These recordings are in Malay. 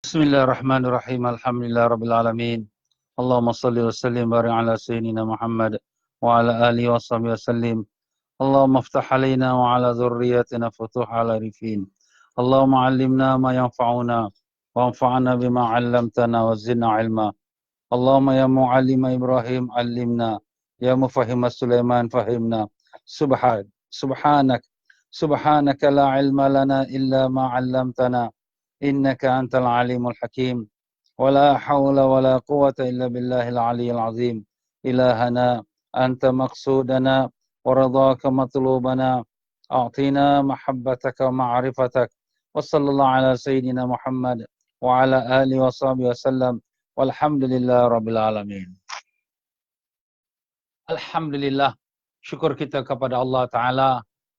Bismillahirrahmanirrahim. Alhamdulillah rabbil alamin. Allahumma salli wa sallim barik ala sayyidina Muhammad wa ala alihi wa sahbihi wa sallim. Allahumma iftah alaina wa ala dhurriyyatina futuh ala rifin. Allahumma allimna ma yanfa'una wa anfa'na bima 'allamtana wa zidna ilma. Allahumma ya mu'allima Ibrahim allimna, ya mufahhima Sulaiman fahimna. Subhanak subhanaka la ilma lana illa ma 'allamtana. إنك أنت العليم الحكيم ولا حول ولا قوة إلا بالله العلي العظيم. إلهنا أنت مقصودنا ورضاك مطلوبنا، أعطينا محبتك ومعرفتك. وصلى الله على سيدنا محمد وعلى آله وصحبه وسلم والحمد لله رب العالمين. Alhamdulillah, syukur kita kepada Allah Ta'ala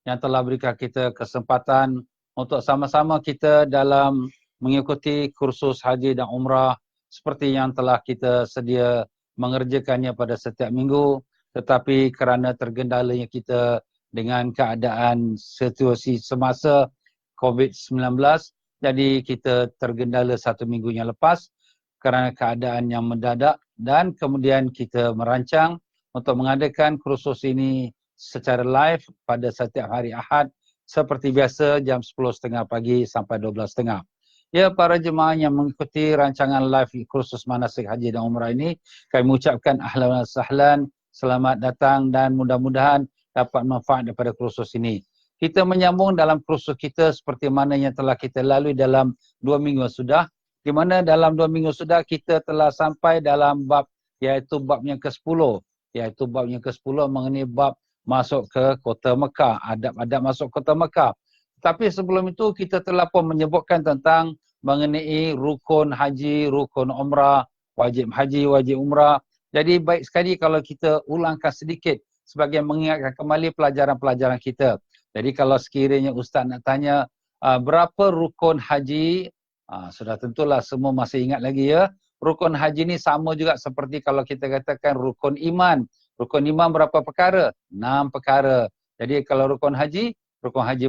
yang telah berikan kita kesempatan untuk sama-sama kita dalam mengikuti kursus haji dan umrah seperti yang telah kita sedia mengerjakannya pada setiap minggu, tetapi kerana tergendalanya kita dengan keadaan situasi semasa COVID-19, jadi kita tergendala satu minggu yang lepas kerana keadaan yang mendadak, dan kemudian kita merancang untuk mengadakan kursus ini secara live pada setiap hari Ahad seperti biasa jam 10.30 pagi sampai 12.30. Ya, para jemaah yang mengikuti rancangan live kursus manasik haji dan umrah ini, kami mengucapkan ahlan wa sahlan, selamat datang dan mudah-mudahan dapat manfaat daripada kursus ini. Kita menyambung dalam kursus kita seperti mana yang telah kita lalui dalam 2 minggu sudah, di mana dalam 2 minggu sudah kita telah sampai dalam bab, iaitu bab yang ke-10, iaitu bab yang ke-10 mengenai bab masuk ke kota Mekah, adab-adab masuk kota Mekah. Tapi sebelum itu kita telah pun menyebutkan tentang mengenai rukun haji, rukun umrah, wajib haji, wajib umrah. Jadi baik sekali kalau kita ulangkan sedikit sebagai mengingatkan kembali pelajaran-pelajaran kita. Jadi kalau sekiranya Ustaz nak tanya berapa rukun haji, sudah tentulah semua masih ingat lagi ya. Rukun haji ni sama juga seperti kalau kita katakan rukun iman. Rukun iman berapa perkara? 6 perkara. Jadi kalau rukun haji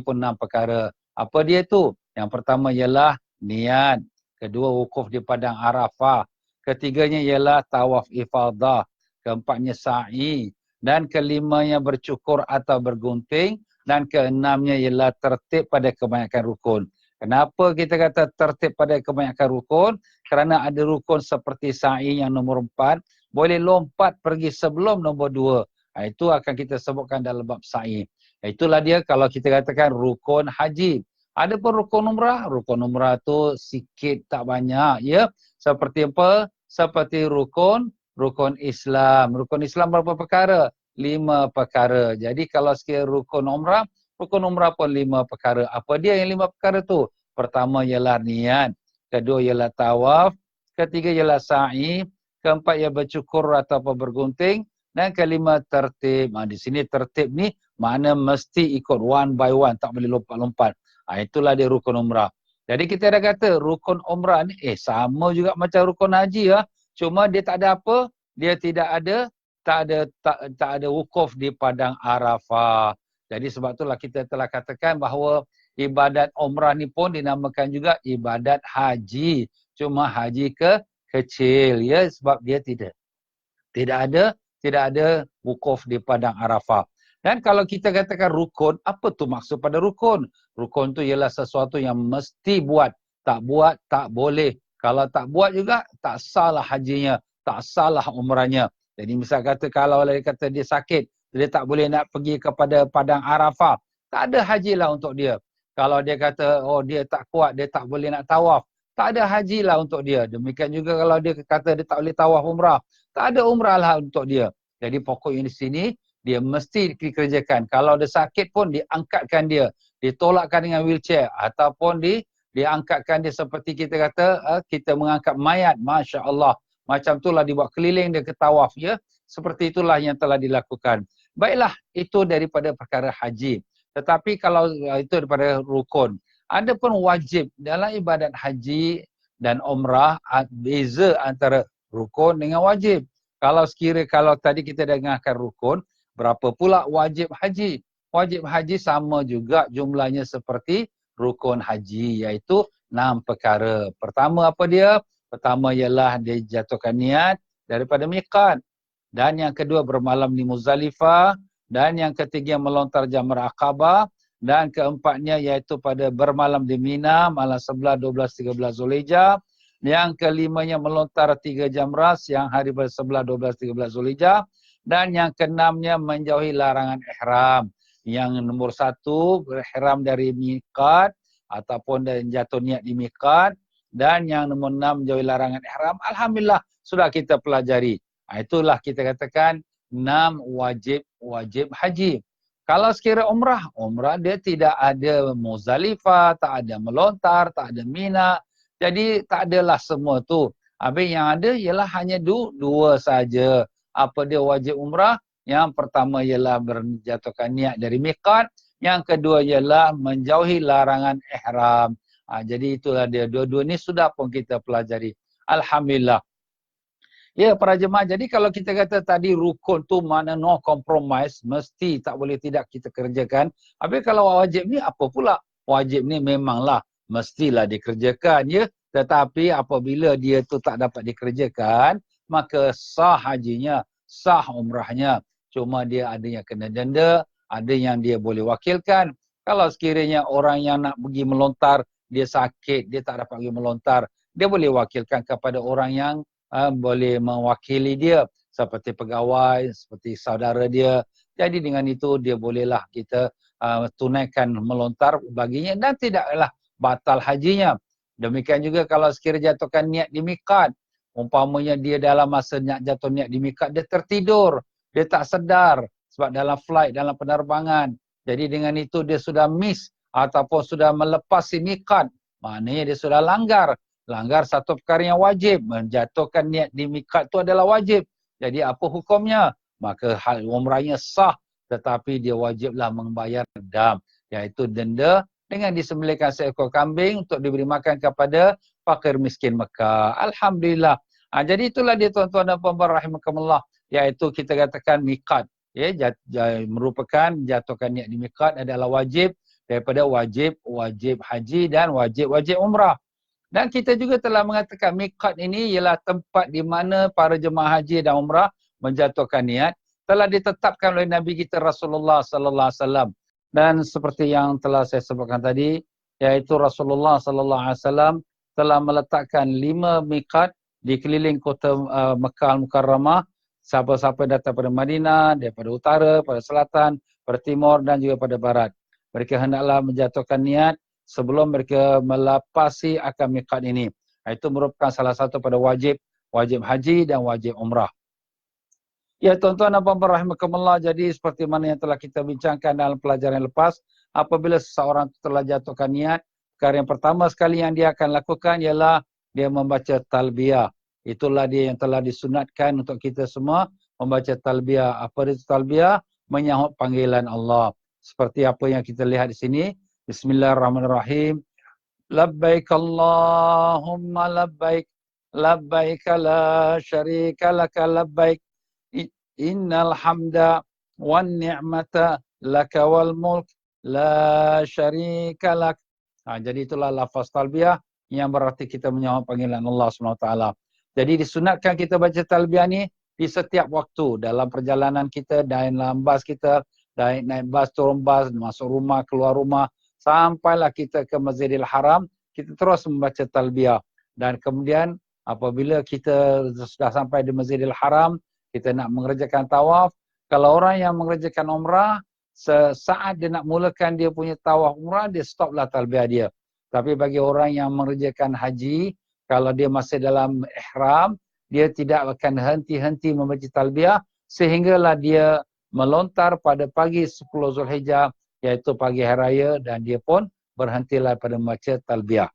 pun 6 perkara. Apa dia tu? Yang pertama ialah niat. Kedua, wukuf di padang Arafah. Ketiganya ialah tawaf ifadah. Keempatnya sa'i. Dan kelimanya bercukur atau bergunting. Dan keenamnya ialah tertib pada kebanyakan rukun. Kenapa kita kata tertib pada kebanyakan rukun? Kerana ada rukun seperti sa'i yang nombor 4. Boleh lompat pergi sebelum nombor 2. Itu akan kita sebutkan dalam bab sa'i. Itulah dia kalau kita katakan rukun haji. Ada pun rukun umrah tu sikit tak banyak ya. Seperti apa? Seperti rukun Islam. Rukun Islam berapa perkara? 5 perkara. Jadi kalau sekiranya rukun umrah pun 5 perkara. Apa dia yang 5 perkara tu? Pertama ialah niat, kedua ialah tawaf, ketiga ialah sa'i, keempat ia bercukur atau bergunting, dan kelima tertib. Di sini tertib ni makna mesti ikut one by one, tak boleh lompat-lompat. Itulah dia rukun umrah. Jadi kita dah kata rukun umrah ni sama juga macam rukun haji ya. Cuma dia tak ada apa? Dia tak ada wukuf di padang Arafah. Jadi sebab itulah kita telah katakan bahawa ibadat umrah ni pun dinamakan juga ibadat haji. Cuma haji kecil ya, sebab dia tidak ada wukuf di padang Arafah. Dan kalau kita katakan rukun, apa tu maksud pada rukun? Rukun tu ialah sesuatu yang mesti buat. Tak buat tak boleh. Kalau tak buat juga tak salah hajinya, tak salah umrahnya. Jadi misal kata kalau dia kata dia sakit, dia tak boleh nak pergi kepada padang Arafah, tak ada hajilah untuk dia. Kalau dia kata dia tak kuat, dia tak boleh nak tawaf, tak ada hajilah untuk dia. Demikian juga kalau dia kata dia tak boleh tawaf umrah, tak ada umrah lah untuk dia. Jadi pokoknya di sini dia mesti dikerjakan. Kalau dia sakit pun diangkatkan dia, ditolakkan dengan wheelchair ataupun diangkatkan dia seperti kita kata kita mengangkat mayat, Masya Allah. Macam itulah dibuat keliling dia ke tawaf ya. Seperti itulah yang telah dilakukan. Baiklah, itu daripada perkara haji. Tetapi kalau itu daripada rukun. Ada pun wajib dalam ibadat haji dan umrah, beza antara rukun dengan wajib. Kalau tadi kita dengarkan rukun, berapa pula wajib haji? Wajib haji sama juga jumlahnya seperti rukun haji, iaitu 6 perkara. Pertama apa dia? Pertama ialah dia jatuhkan niat daripada miqat. Dan yang kedua bermalam di Muzdalifah. Dan yang ketiga melontar Jamrah Aqabah. Dan keempatnya iaitu pada bermalam di Mina, malam 11, 12, 13 Zulhijjah. Yang kelimanya melontar 3 jamrah siang hari pada 11, 12, 13 Zulhijjah. Dan yang keenamnya menjauhi larangan ihram. Yang nomor 1 berihram dari miqat ataupun jatuh niat di miqat. Dan yang nombor 6 menjauhi larangan ihram. Alhamdulillah sudah kita pelajari. Itulah kita katakan 6 wajib haji. Kalau sekira umrah dia tidak ada Muzdalifah, tak ada melontar, tak ada Mina. Jadi tak adalah semua tu. Habis yang ada ialah hanya dua saja. Apa dia wajib umrah? Yang pertama ialah berjatuhkan niat dari miqat. Yang kedua ialah menjauhi larangan ihram. Jadi itulah dia. Dua-dua ni sudah pun kita pelajari. Alhamdulillah. Ya para jemaah, jadi kalau kita kata tadi rukun tu mana no compromise, mesti tak boleh tidak kita kerjakan. Habis kalau wajib ni apa pula? Wajib ni memanglah mestilah dikerjakan ya. Tetapi apabila dia tu tak dapat dikerjakan, maka sah hajinya, sah umrahnya. Cuma dia ada yang kena denda, ada yang dia boleh wakilkan. Kalau sekiranya orang yang nak pergi melontar, dia sakit, dia tak dapat pergi melontar, dia boleh wakilkan kepada orang yang boleh mewakili dia seperti pegawai, seperti saudara dia. Jadi dengan itu dia bolehlah kita tunaikan melontar baginya dan tidaklah batal hajinya. Demikian juga kalau sekiranya jatuhkan niat di miqat, umpamanya dia dalam masa nak jatuh niat di miqat dia tertidur, dia tak sedar sebab dalam flight, dalam penerbangan. Jadi dengan itu dia sudah miss ataupun sudah melepas si miqat, maknanya dia sudah langgar satu perkara yang wajib. Menjatuhkan niat di miqat itu adalah wajib. Jadi apa hukumnya? Maka hal umrahnya sah, tetapi dia wajiblah membayar dam, iaitu denda dengan disembelihkan seekor kambing untuk diberi makan kepada fakir miskin Mekah. Alhamdulillah. Jadi itulah dia tuan-tuan dan puan-puan rahimakumullah, iaitu kita katakan miqat. Merupakan jatuhkan niat di miqat adalah wajib daripada wajib haji dan wajib umrah. Dan kita juga telah mengatakan miqat ini ialah tempat di mana para jemaah haji dan umrah menjatuhkan niat telah ditetapkan oleh Nabi kita Rasulullah sallallahu alaihi wasallam. Dan seperti yang telah saya sebutkan tadi, iaitu Rasulullah sallallahu alaihi wasallam telah meletakkan 5 miqat di keliling kota Mekah Al-Mukarramah. Siapa-siapa datang pada Madinah, daripada utara, pada selatan, pada timur dan juga pada barat. Mereka hendaklah menjatuhkan niat sebelum mereka melapasi akad miqat ini. Itu merupakan salah satu pada wajib haji dan wajib umrah. Ya tuan-tuan dan puan-puan rahimakumullah, jadi seperti mana yang telah kita bincangkan dalam pelajaran yang lepas, apabila seseorang telah jatuhkan niat, perkara yang pertama sekali yang dia akan lakukan ialah dia membaca talbiyah. Itulah dia yang telah disunatkan untuk kita semua membaca talbiyah. Apa itu talbiyah? Menyahut panggilan Allah. Seperti apa yang kita lihat di sini. Bismillahirrahmanirrahim. Labbaik Allahumma labbaik. Labbaik la syarika laka labbaik. Innal hamda wan ni'mata laka wal mulk la syarika lak. Jadi itulah lafaz talbiyah yang berarti kita menyahut panggilan Allah SWT. Jadi disunatkan kita baca talbiyah ni di setiap waktu dalam perjalanan kita, dalam bas kita, naik bas, turun bas, masuk rumah, keluar rumah, sampailah kita ke Masjidil Haram, kita terus membaca talbiyah. Dan kemudian apabila kita sudah sampai di Masjidil Haram, kita nak mengerjakan tawaf. Kalau orang yang mengerjakan umrah, sesaat dia nak mulakan dia punya tawaf umrah, dia stoplah talbiyah dia. Tapi bagi orang yang mengerjakan haji, kalau dia masih dalam ihram, dia tidak akan henti-henti membaca talbiyah sehinggalah dia melontar pada pagi 10 Zulhijjah, iaitu pagi hari raya, dan dia pun berhentilah pada membaca talbiyah.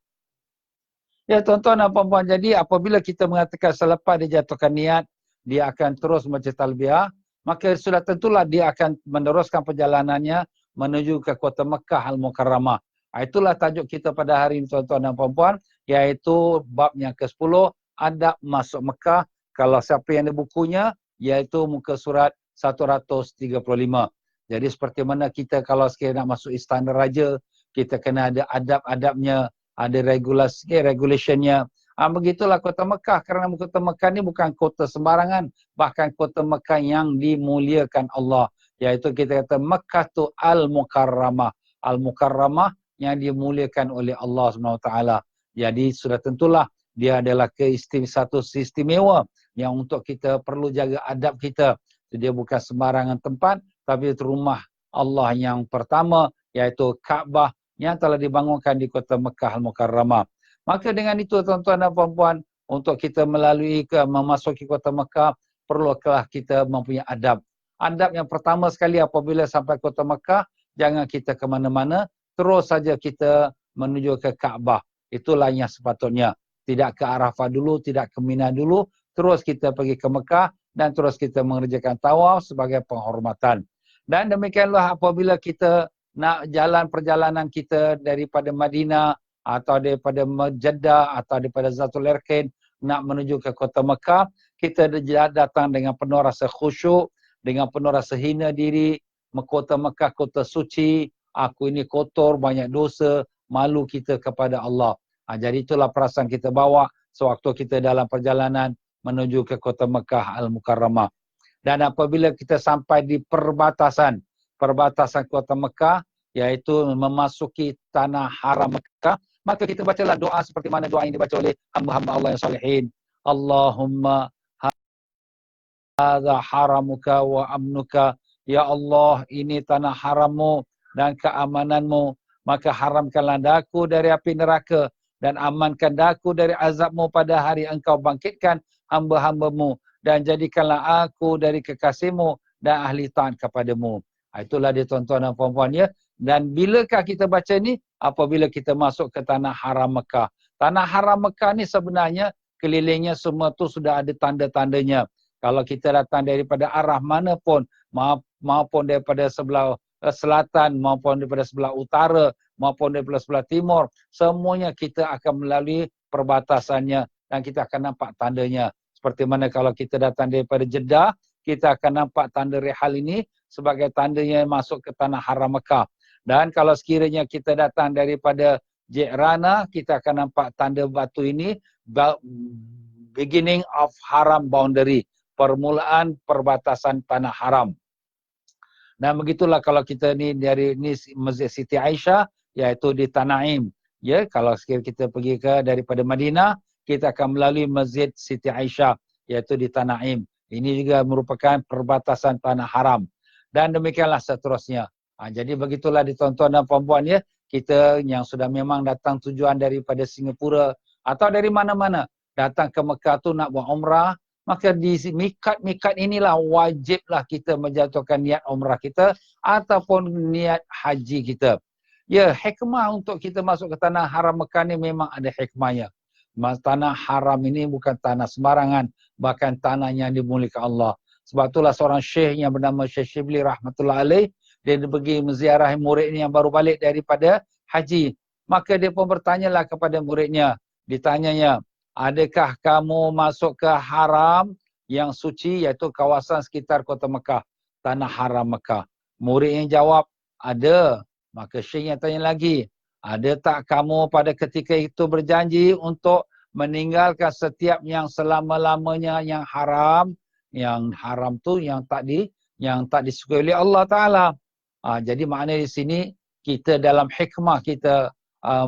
Ya tuan-tuan dan puan-puan, jadi apabila kita mengatakan selepas dia jatuhkan niat, dia akan terus membaca talbiyah, maka sudah tentulah dia akan meneruskan perjalanannya menuju ke kota Mekah Al-Mukarramah. Itulah tajuk kita pada hari ini tuan-tuan dan puan-puan, iaitu bab yang ke-10, adab masuk Mekah. Kalau siapa yang ada bukunya, iaitu muka surat 135. Jadi seperti mana kita kalau sekiranya nak masuk istana raja, kita kena ada adab-adabnya. ada regulationnya. Begitulah kota Mekah, kerana kota Mekah ni bukan kota sembarangan, bahkan kota Mekah yang dimuliakan Allah. Iaitu kita kata Mekah tu Al-Mukarramah. Al-Mukarramah yang dimuliakan oleh Allah SWT. Jadi sudah tentulah dia adalah satu istimewa yang untuk kita perlu jaga adab kita. Dia bukan sembarangan tempat, tapi itu rumah Allah yang pertama, iaitu Kaabah yang telah dibangunkan di kota Mekah Al-Mukarramah. Maka dengan itu tuan-tuan dan puan-puan, untuk kita memasuki kota Mekah, perlulah kita mempunyai adab. Adab yang pertama sekali apabila sampai kota Mekah, jangan kita ke mana-mana, terus saja kita menuju ke Kaabah. Itulah yang sepatutnya. Tidak ke Arafah dulu, tidak ke Mina dulu, terus kita pergi ke Mekah dan terus kita mengerjakan tawaf sebagai penghormatan. Dan demikianlah apabila kita nak jalan perjalanan kita daripada Madinah atau daripada Jeddah atau daripada Zatul Irqin nak menuju ke kota Mekah, kita datang dengan penuh rasa khusyuk, dengan penuh rasa hina diri. Kota Mekah, kota suci, aku ini kotor, banyak dosa, malu kita kepada Allah. Jadi itulah perasaan kita bawa sewaktu kita dalam perjalanan menuju ke kota Mekah Al-Mukarramah. Dan apabila kita sampai di perbatasan kota Mekah, iaitu memasuki tanah haram Mekah, maka kita bacalah doa seperti mana doa yang dibaca oleh hamba-hamba Allah yang salihin. Allahumma hadza haramuka wa amnuka. Ya Allah, ini tanah harammu dan keamananmu. Maka haramkanlah daku dari api neraka dan amankan daku dari azabmu pada hari engkau bangkitkan hamba-hambamu. Dan jadikanlah aku dari kekasihmu dan ahli taat kepadamu. Itulah dia tuan-tuan dan puan-puan ya. Dan bilakah kita baca ni? Apabila kita masuk ke tanah haram Mekah. Tanah haram Mekah ni sebenarnya kelilingnya semua tu sudah ada tanda-tandanya. Kalau kita datang daripada arah mana pun, maupun daripada sebelah selatan, maupun daripada sebelah utara, maupun daripada sebelah timur, semuanya kita akan melalui perbatasannya dan kita akan nampak tandanya. Seperti mana kalau kita datang daripada Jeddah, kita akan nampak tanda rihal ini sebagai tandanya masuk ke tanah haram Mekah. Dan kalau sekiranya kita datang daripada Ji'rana, kita akan nampak tanda batu ini, beginning of haram boundary, permulaan perbatasan tanah haram. Dan begitulah kalau kita ni dari ni Masjid Siti Aisyah, iaitu di Tanaim. Ya, kalau sekiranya kita pergi daripada Madinah, kita akan melalui Masjid Siti Aisyah, iaitu di Tanaim. Ini juga merupakan perbatasan tanah haram. Dan demikianlah seterusnya. Jadi begitulah tuan-tuan dan puan-puan ya, kita yang sudah memang datang tujuan daripada Singapura atau dari mana-mana datang ke Mekah tu nak buat umrah, maka di mikat-mikat inilah wajiblah kita menjatuhkan niat umrah kita ataupun niat haji kita. Ya, hikmah untuk kita masuk ke tanah haram Mekah ni memang ada hikmahnya. Tanah haram ini bukan tanah sembarangan, bahkan tanah yang dimuliakan Allah. Sebab itulah seorang syekh yang bernama Syekh Shibli rahmatullah alaih, dia pergi menziarah muridnya yang baru balik daripada haji. Maka dia pun bertanyalah kepada muridnya. Ditanyanya, adakah kamu masuk ke haram yang suci, iaitu kawasan sekitar kota Mekah, tanah haram Mekah? Murid yang jawab, ada. Maka syekh yang tanya lagi, ada tak kamu pada ketika itu berjanji untuk meninggalkan setiap yang selama-lamanya yang haram? Yang haram tu yang tak disukai oleh Allah Ta'ala. Jadi maknanya di sini kita dalam hikmah kita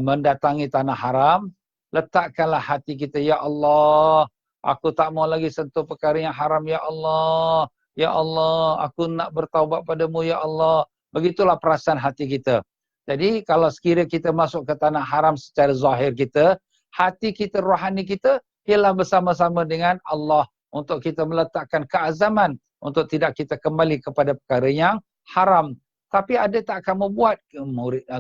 mendatangi tanah haram, letakkanlah hati kita, ya Allah, aku tak mau lagi sentuh perkara yang haram, ya Allah. Ya Allah, aku nak bertaubat padamu, ya Allah. Begitulah perasaan hati kita. Jadi kalau sekiranya kita masuk ke tanah haram secara zahir kita, hati kita, rohani kita ialah bersama-sama dengan Allah untuk kita meletakkan keazaman untuk tidak kita kembali kepada perkara yang haram. Tapi ada tak kamu buat?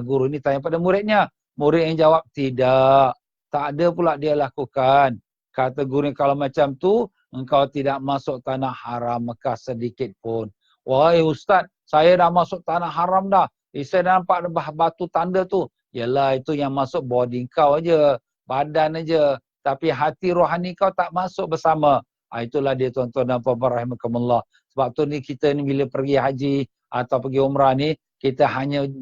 Guru ini tanya pada muridnya. Murid yang jawab, tidak. Tak ada pula dia lakukan. Kata guru, kalau macam tu, engkau tidak masuk tanah haram Mekah sedikit pun. Wahai Ustaz, saya dah masuk tanah haram dah. Saya dah nampak batu tanda tu. Yalah, itu yang masuk body kau aja, badan aja. Tapi hati rohani kau tak masuk bersama. Itulah dia tuan-tuan dan puan-puan rahimakumullah. Sebab tu ni kita ni bila pergi haji atau pergi umrah ni, kita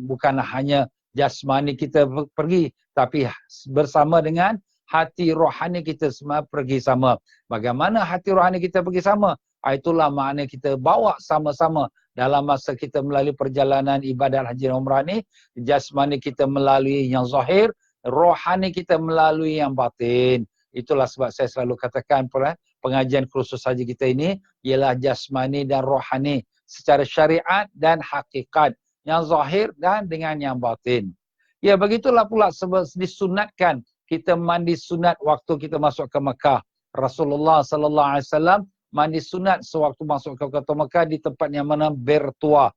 bukanlah hanya jasmani kita pergi, tapi bersama dengan hati rohani kita semua pergi sama. Bagaimana hati rohani kita pergi sama? Itulah makna kita bawa sama-sama dalam masa kita melalui perjalanan ibadat haji dan umrah ni. Jasmani kita melalui yang zahir, rohani kita melalui yang batin. Itulah sebab saya selalu katakan pengajian kursus haji kita ini ialah jasmani dan rohani secara syariat dan hakikat, yang zahir dan dengan yang batin. Ya, begitulah pula sebab disunatkan kita mandi sunat waktu kita masuk ke Mekah. Rasulullah sallallahu alaihi wasallam mandi sunat sewaktu masuk ke kota Mekah di tempat yang mana bertua,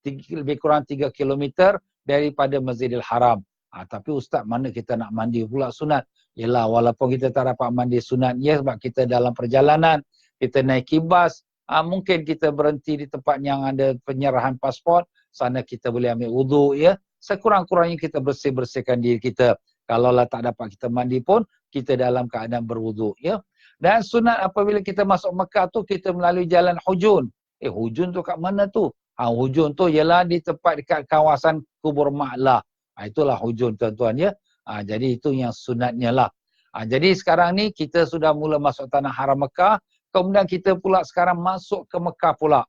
lebih kurang 3 km daripada Masjidil Haram. Tapi ustaz, mana kita nak mandi pula sunat? Yalah, walaupun kita tak dapat mandi sunat ya, sebab kita dalam perjalanan, kita naiki bas, mungkin kita berhenti di tempat yang ada penyerahan pasport, sana kita boleh ambil wuduk ya. Sekurang-kurangnya kita bersih-bersihkan diri kita. Kalaulah tak dapat kita mandi pun, kita dalam keadaan berwuduk ya. Dan sunat apabila kita masuk Mekah tu, kita melalui jalan Hujun. Hujun tu kat mana tu? Hujun tu ialah di tempat dekat kawasan Kubur Ma'lah. Itulah Hujun tuan-tuan ya. Jadi itu yang sunatnya lah. Jadi sekarang ni kita sudah mula masuk tanah haram Mekah. Kemudian kita pula sekarang masuk ke Mekah pula.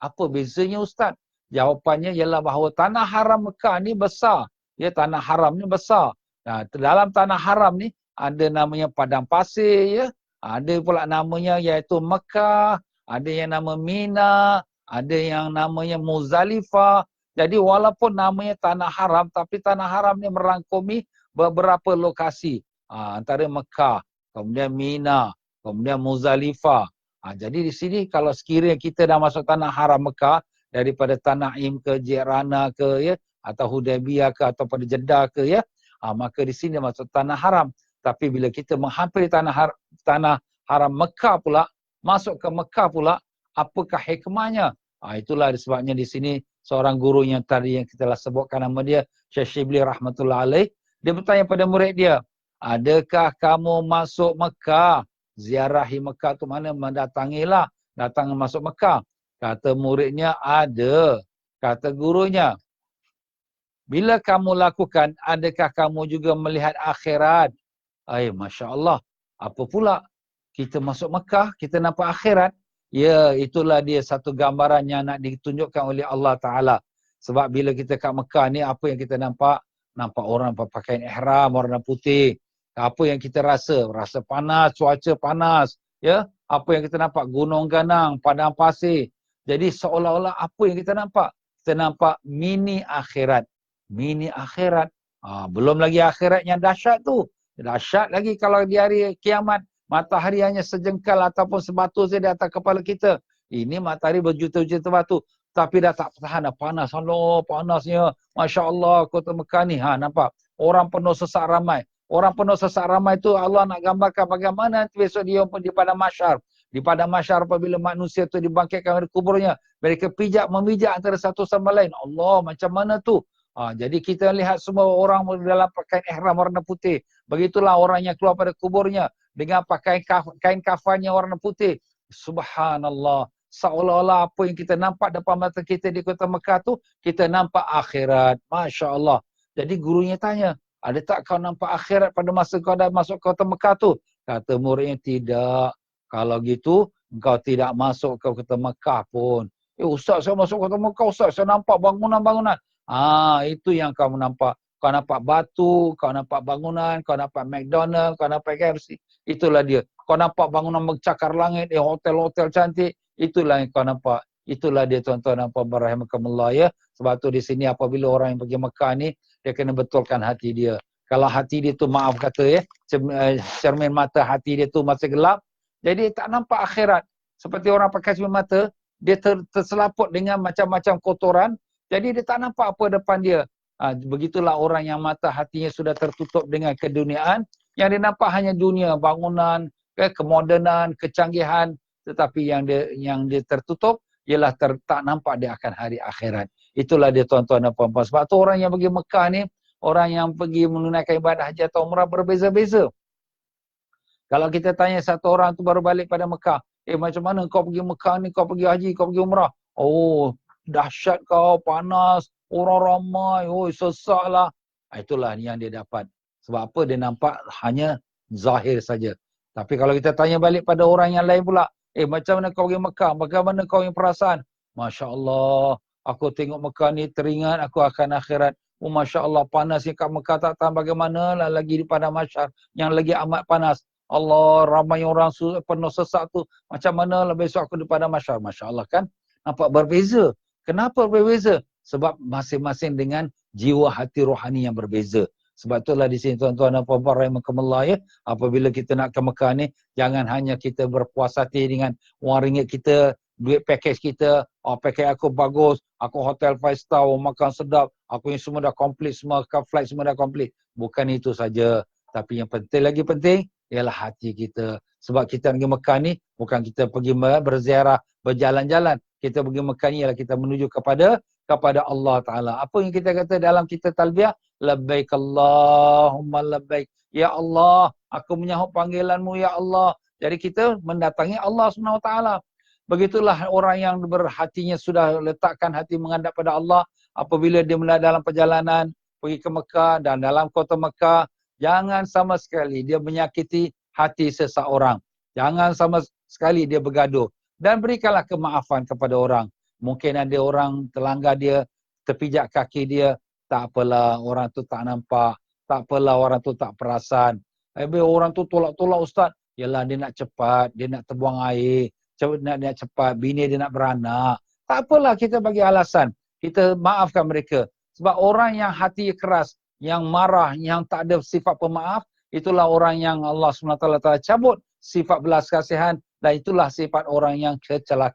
Apa bezanya ustaz? Jawapannya ialah bahawa tanah haram Mekah ni besar. Ya, tanah haram ni besar. Dalam tanah haram ni ada namanya padang pasir ya. Ada pula namanya iaitu Mekah, ada yang nama Mina, ada yang namanya Muzdalifah. Jadi walaupun namanya tanah haram, tapi tanah haram ni merangkumi beberapa lokasi. Antara Mekah, kemudian Mina, kemudian Muzdalifah. Jadi di sini kalau sekiranya kita dah masuk tanah haram Mekah, daripada Tanaim ke Jirana ke ya, atau Hudaybiyah ke atau pada Jeddah ke ya, maka di sini masuk tanah haram. Tapi bila kita menghampiri tanah haram Mekah pula, masuk ke Mekah pula, apakah hikmahnya? Itulah sebabnya di sini seorang guru yang tadi yang kita telah sebutkan nama dia, Syekh Shibli rahmatullah alaih, dia bertanya pada murid dia, adakah kamu masuk Mekah? Ziarahi Mekah tu mana? Mendatangilah, datang masuk Mekah. Kata muridnya, ada. Kata gurunya, bila kamu lakukan, adakah kamu juga melihat akhirat? Masya Allah. Apa pula? Kita masuk Mekah, kita nampak akhirat. Ya, itulah dia satu gambaran yang nak ditunjukkan oleh Allah Ta'ala. Sebab bila kita kat Mekah ni, apa yang kita nampak? Nampak orang berpakaian ihram warna putih. Apa yang kita rasa? Rasa panas, cuaca panas. Ya, apa yang kita nampak? Gunung ganang, padang pasir. Jadi seolah-olah apa yang kita nampak? Kita nampak mini akhirat. Mini akhirat. Belum lagi akhirat yang dahsyat tu. Dahsyat lagi kalau di hari kiamat, matahari hanya sejengkal ataupun sebatu saja di atas kepala kita. Ini matahari berjuta-juta batu. Tapi dah tak tahan, dah panas. Allah, panasnya. Masya Allah, kota Mekah ni. Nampak? Orang penuh sesak ramai. Orang penuh sesak ramai tu Allah nak gambarkan bagaimana besok dia di padang mahsyar. Di padang mahsyar apabila manusia tu dibangkitkan dari kuburnya, mereka memijak antara satu sama lain. Allah, macam mana tu? Jadi kita lihat semua orang dalam pakaian ihram warna putih. Begitulah orang yang keluar pada kuburnya dengan pakai kain kafannya warna putih. Subhanallah. Seolah-olah apa yang kita nampak depan mata kita di kota Mekah tu, kita nampak akhirat. Masya Allah. Jadi gurunya tanya, ada tak kau nampak akhirat pada masa kau dah masuk kota Mekah tu? Kata muridnya, tidak. Kalau gitu, engkau tidak masuk ke kota Mekah pun. Ustaz, saya masuk kota Mekah, Ustaz. Saya nampak bangunan-bangunan. Itu yang kau nampak. Kau nampak batu, kau nampak bangunan, kau nampak McDonald, kau nampak KFC. Itulah dia. Kau nampak bangunan mencakar langit, hotel-hotel cantik. Itulah yang kau nampak. Itulah dia tuan-tuan dan puan-puan rahimakumullah ya. Sebab tu di sini apabila orang yang pergi Mekah ni, dia kena betulkan hati dia. Kalau hati dia tu, maaf kata ya, cermin mata hati dia tu masih gelap, jadi tak nampak akhirat. Seperti orang pakai cermin mata, dia terselaput dengan macam-macam kotoran, jadi dia tak nampak apa depan dia. Begitulah orang yang mata hatinya sudah tertutup dengan keduniaan, yang dia nampak hanya dunia, bangunan, kemodenan, kecanggihan, tetapi yang dia tertutup ialah tak nampak dia akan hari akhirat. Itulah dia tuan-tuan dan puan-puan. Sebab tu orang yang pergi Mekah ni, orang yang pergi menunaikan ibadah haji atau umrah berbeza-beza. Kalau kita tanya satu orang tu baru balik pada Mekah, macam mana kau pergi Mekah ni, kau pergi haji, kau pergi umrah? Oh, dahsyat kau, panas, orang ramai, sesak lah. Itulah yang dia dapat. Sebab apa? Dia nampak hanya zahir saja. Tapi kalau kita tanya balik pada orang yang lain pula, macam mana kau pergi Mekah? Bagaimana kau yang perasaan? Masya Allah, aku tengok Mekah ni teringat aku akan akhirat. Oh Masya Allah, panasnya kat Mekah tak tahu bagaimana lah lagi di padang mahsyar yang lagi amat panas. Allah, ramai orang penuh sesak tu. Macam mana lah besok aku di padang mahsyar? Masya Allah kan? Nampak berbeza. Kenapa berbeza? Sebab masing-masing dengan jiwa hati rohani yang berbeza. Sebab itulah di sini tuan-tuan dan puan-puan rahimakumullah ya, apabila kita nak ke Mekah ni, jangan hanya kita berpuas hati dengan wang ringgit kita, duit package kita, package aku bagus, aku hotel 5 star, makan sedap, aku yang semua dah komplit, semua flight semua dah komplit. Bukan itu saja, tapi yang penting lagi penting ialah hati kita. Sebab kita pergi Mekah ni bukan kita pergi berziarah, berjalan-jalan. Kita pergi Mekah ni ialah kita menuju kepada Allah Ta'ala. Apa yang kita kata dalam kita talbiyah? Labbaik Allahumma labbaik. Ya Allah, aku menyahut panggilanmu ya Allah. Jadi kita mendatangi Allah SWT. Begitulah orang yang berhatinya sudah letakkan hati menghadap pada Allah. Apabila dia dalam perjalanan pergi ke Mekah dan dalam kota Mekah, jangan sama sekali dia menyakiti hati seseorang. Jangan sama sekali dia bergaduh. Dan berikanlah kemaafan kepada orang. Mungkin ada orang terlanggar dia, terpijak kaki dia, tak apalah, orang tu tak nampak, tak apalah, orang tu tak perasan. Orang tu tolak-tolak ustaz, yalah dia nak cepat, dia nak terbuang air, nak cepat, bini dia nak beranak. Tak apalah, kita bagi alasan, kita maafkan mereka. Sebab orang yang hati keras, yang marah, yang tak ada sifat pemaaf, itulah orang yang Allah SWT cabut sifat belas kasihan, dan itulah sifat orang yang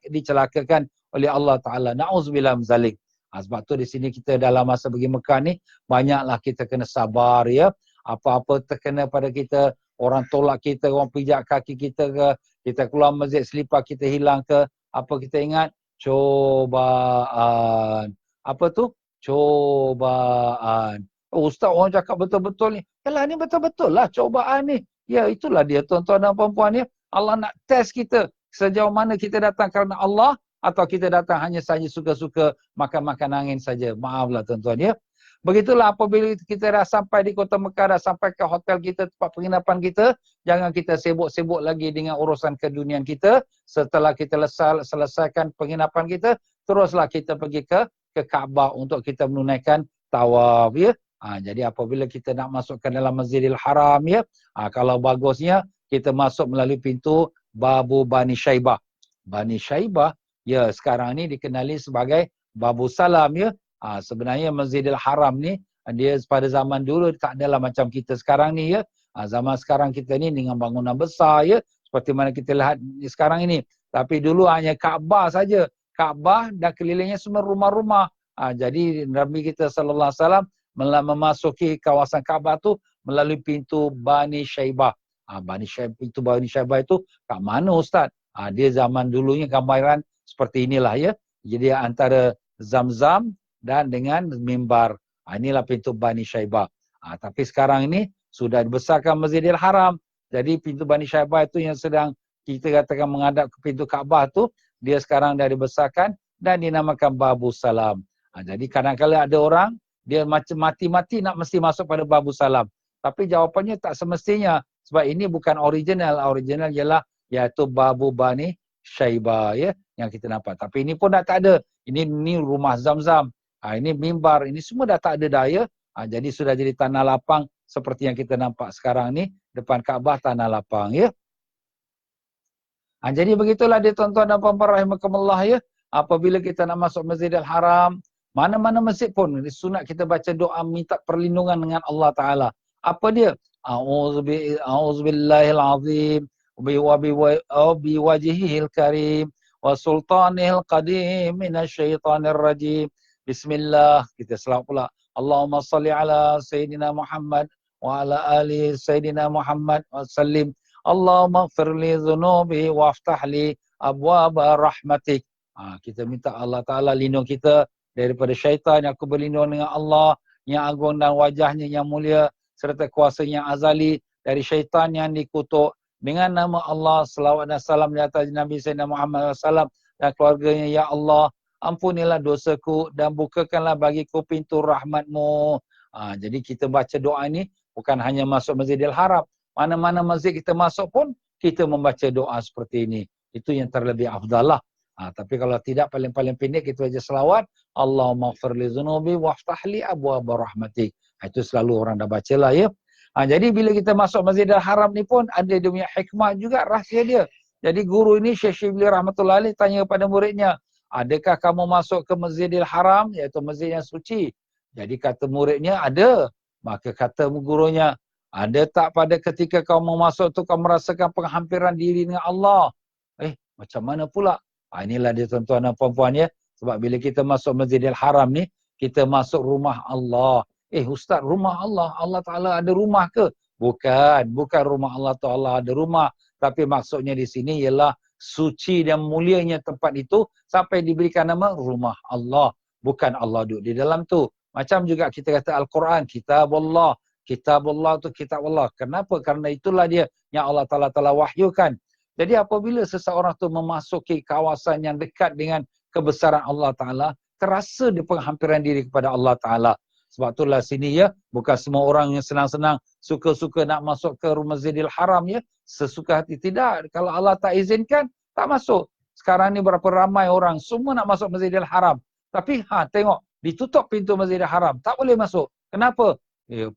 dicelakakan oleh Allah Ta'ala. Na'udzubillah min zalik. Sebab tu di sini kita dalam masa pergi Mekah ni, banyaklah kita kena sabar ya. Apa-apa terkena pada kita, orang tolak kita, orang pijak kaki kita ke, kita keluar masjid selipar kita hilang ke, apa kita ingat? Cobaan. Apa tu? Cobaan. Oh, Ustaz, orang cakap betul-betul ni. Yalah, ni betul-betul lah cobaan ni. Ya, itulah dia tuan-tuan dan puan-puan ya. Allah nak test kita sejauh mana kita datang kerana Allah, atau kita datang hanya saja suka-suka makan-makan angin saja. Maaflah tuan-tuan ya. Begitulah apabila kita dah sampai di kota Mekah, dah sampai ke hotel kita, tempat penginapan kita, jangan kita sibuk-sibuk lagi dengan urusan keduniaan kita. Setelah kita selesaikan penginapan kita, teruslah kita pergi ke Kaabah untuk kita menunaikan tawaf ya. Jadi apabila kita nak masuk ke dalam Masjidil Haram ya, kalau bagusnya kita masuk melalui pintu Babu Bani Syaibah. Bani Syaibah ya, sekarang ni dikenali sebagai Babu Salam ya. Sebenarnya Masjidil Haram ni, dia pada zaman dulu tak adalah macam kita sekarang ni ya. Zaman sekarang kita ni dengan bangunan besar ya, seperti mana kita lihat sekarang ini. Tapi dulu hanya Kaabah saja. Kaabah dan kelilingnya semua rumah-rumah. Jadi Nabi kita sallallahu alaihi wasallam memasuki kawasan Kaabah tu melalui pintu Bani Syaibah. Pintu Bani Syaibah itu kat mana Ustaz? Dia zaman dulunya gambaran seperti inilah ya. Jadi antara Zamzam dan dengan mimbar. Inilah pintu Bani Syaibah. Tapi sekarang ini sudah dibesarkan Masjidil Haram. Jadi pintu Bani Syaibah itu yang sedang kita katakan menghadap ke pintu Kaabah tu, dia sekarang dah dibesarkan dan dinamakan Babu Salam. Jadi kadang-kadang ada orang, dia macam mati-mati nak mesti masuk pada Babu Salam. Tapi jawapannya tak semestinya. Sebab ini bukan original. Original ialah iaitu Babu Bani Syaibah ya, yang kita nampak. Tapi ini pun dah tak ada. Ini rumah Zamzam. Ini mimbar. Ini semua dah tak ada dah ya. Jadi sudah jadi tanah lapang seperti yang kita nampak sekarang ni. Depan Kaabah tanah lapang ya. Jadi begitulah dia tuan-tuan dan puan-puan rahimakumullah ya. Apabila kita nak masuk Masjidil Haram, mana-mana masjid pun sunat kita baca doa minta perlindungan dengan Allah Ta'ala. Apa dia? A'udzubillahil azim wa biwajhihil karim wa sultanihil qadim minasyaitonir rajim. Bismillah. Kita selawat pula. Allahumma salli ala Sayyidina Muhammad wa ala ali Sayyidina Muhammad wa sallim. Allahumma gfirli dhunubi wa aftahli abwaba rahmatik. Kita minta Allah Ta'ala lindung kita daripada syaitan. Aku berlindung dengan Allah yang agung dan wajahnya yang mulia serta kuasa yang azali dari syaitan yang dikutuk. Dengan nama Allah, selawat dan salam di atas Nabi Sayyidina Muhammad SAW dan keluarganya. Ya Allah, ampunilah dosaku dan bukakanlah bagiku pintu rahmat-Mu. Jadi kita baca doa ini bukan hanya masuk Masjidil Haram. Mana-mana masjid kita masuk pun kita membaca doa seperti ini. Itu yang terlebih afdal lah. Tapi kalau tidak, paling-paling pendek kita baca selawat. Allahumma ighfir li dzunubi waftah li abwaaba rahmatik. Itu selalu orang dah baca lah ya. Jadi bila kita masuk Masjidil Haram ni pun ada dia punya hikmah juga, rahsia dia. Jadi guru ini Syekh Syibli rahmatullahi alaih tanya kepada muridnya, adakah kamu masuk ke Masjidil Haram, iaitu masjid yang suci? Jadi kata muridnya, ada. Maka kata gurunya, ada tak pada ketika kamu masuk tu kau merasakan penghampiran diri dengan Allah? Macam mana pula? Inilah dia tuan-tuan dan puan-puan ya. Sebab bila kita masuk Masjidil Haram ni, kita masuk rumah Allah. Ustaz, rumah Allah, Allah Ta'ala ada rumah ke? Bukan rumah Allah Ta'ala ada rumah. Tapi maksudnya di sini ialah suci dan mulianya tempat itu sampai diberikan nama rumah Allah. Bukan Allah duduk di dalam tu. Macam juga kita kata Al-Quran, kitab Allah. Kitab Allah tu kitab Allah. Kenapa? Kerana itulah dia yang Allah Ta'ala telah wahyukan. Jadi apabila seseorang tu memasuki kawasan yang dekat dengan kebesaran Allah Ta'ala, terasa dia penghampiran diri kepada Allah Ta'ala. Sebab itulah sini ya, bukan semua orang yang senang-senang suka-suka nak masuk ke Masjidil Haram ya, sesuka hati. Tidak, kalau Allah tak izinkan, tak masuk. Sekarang ni berapa ramai orang, semua nak masuk Masjidil Haram. Tapi tengok, ditutup pintu Masjidil Haram, tak boleh masuk. Kenapa?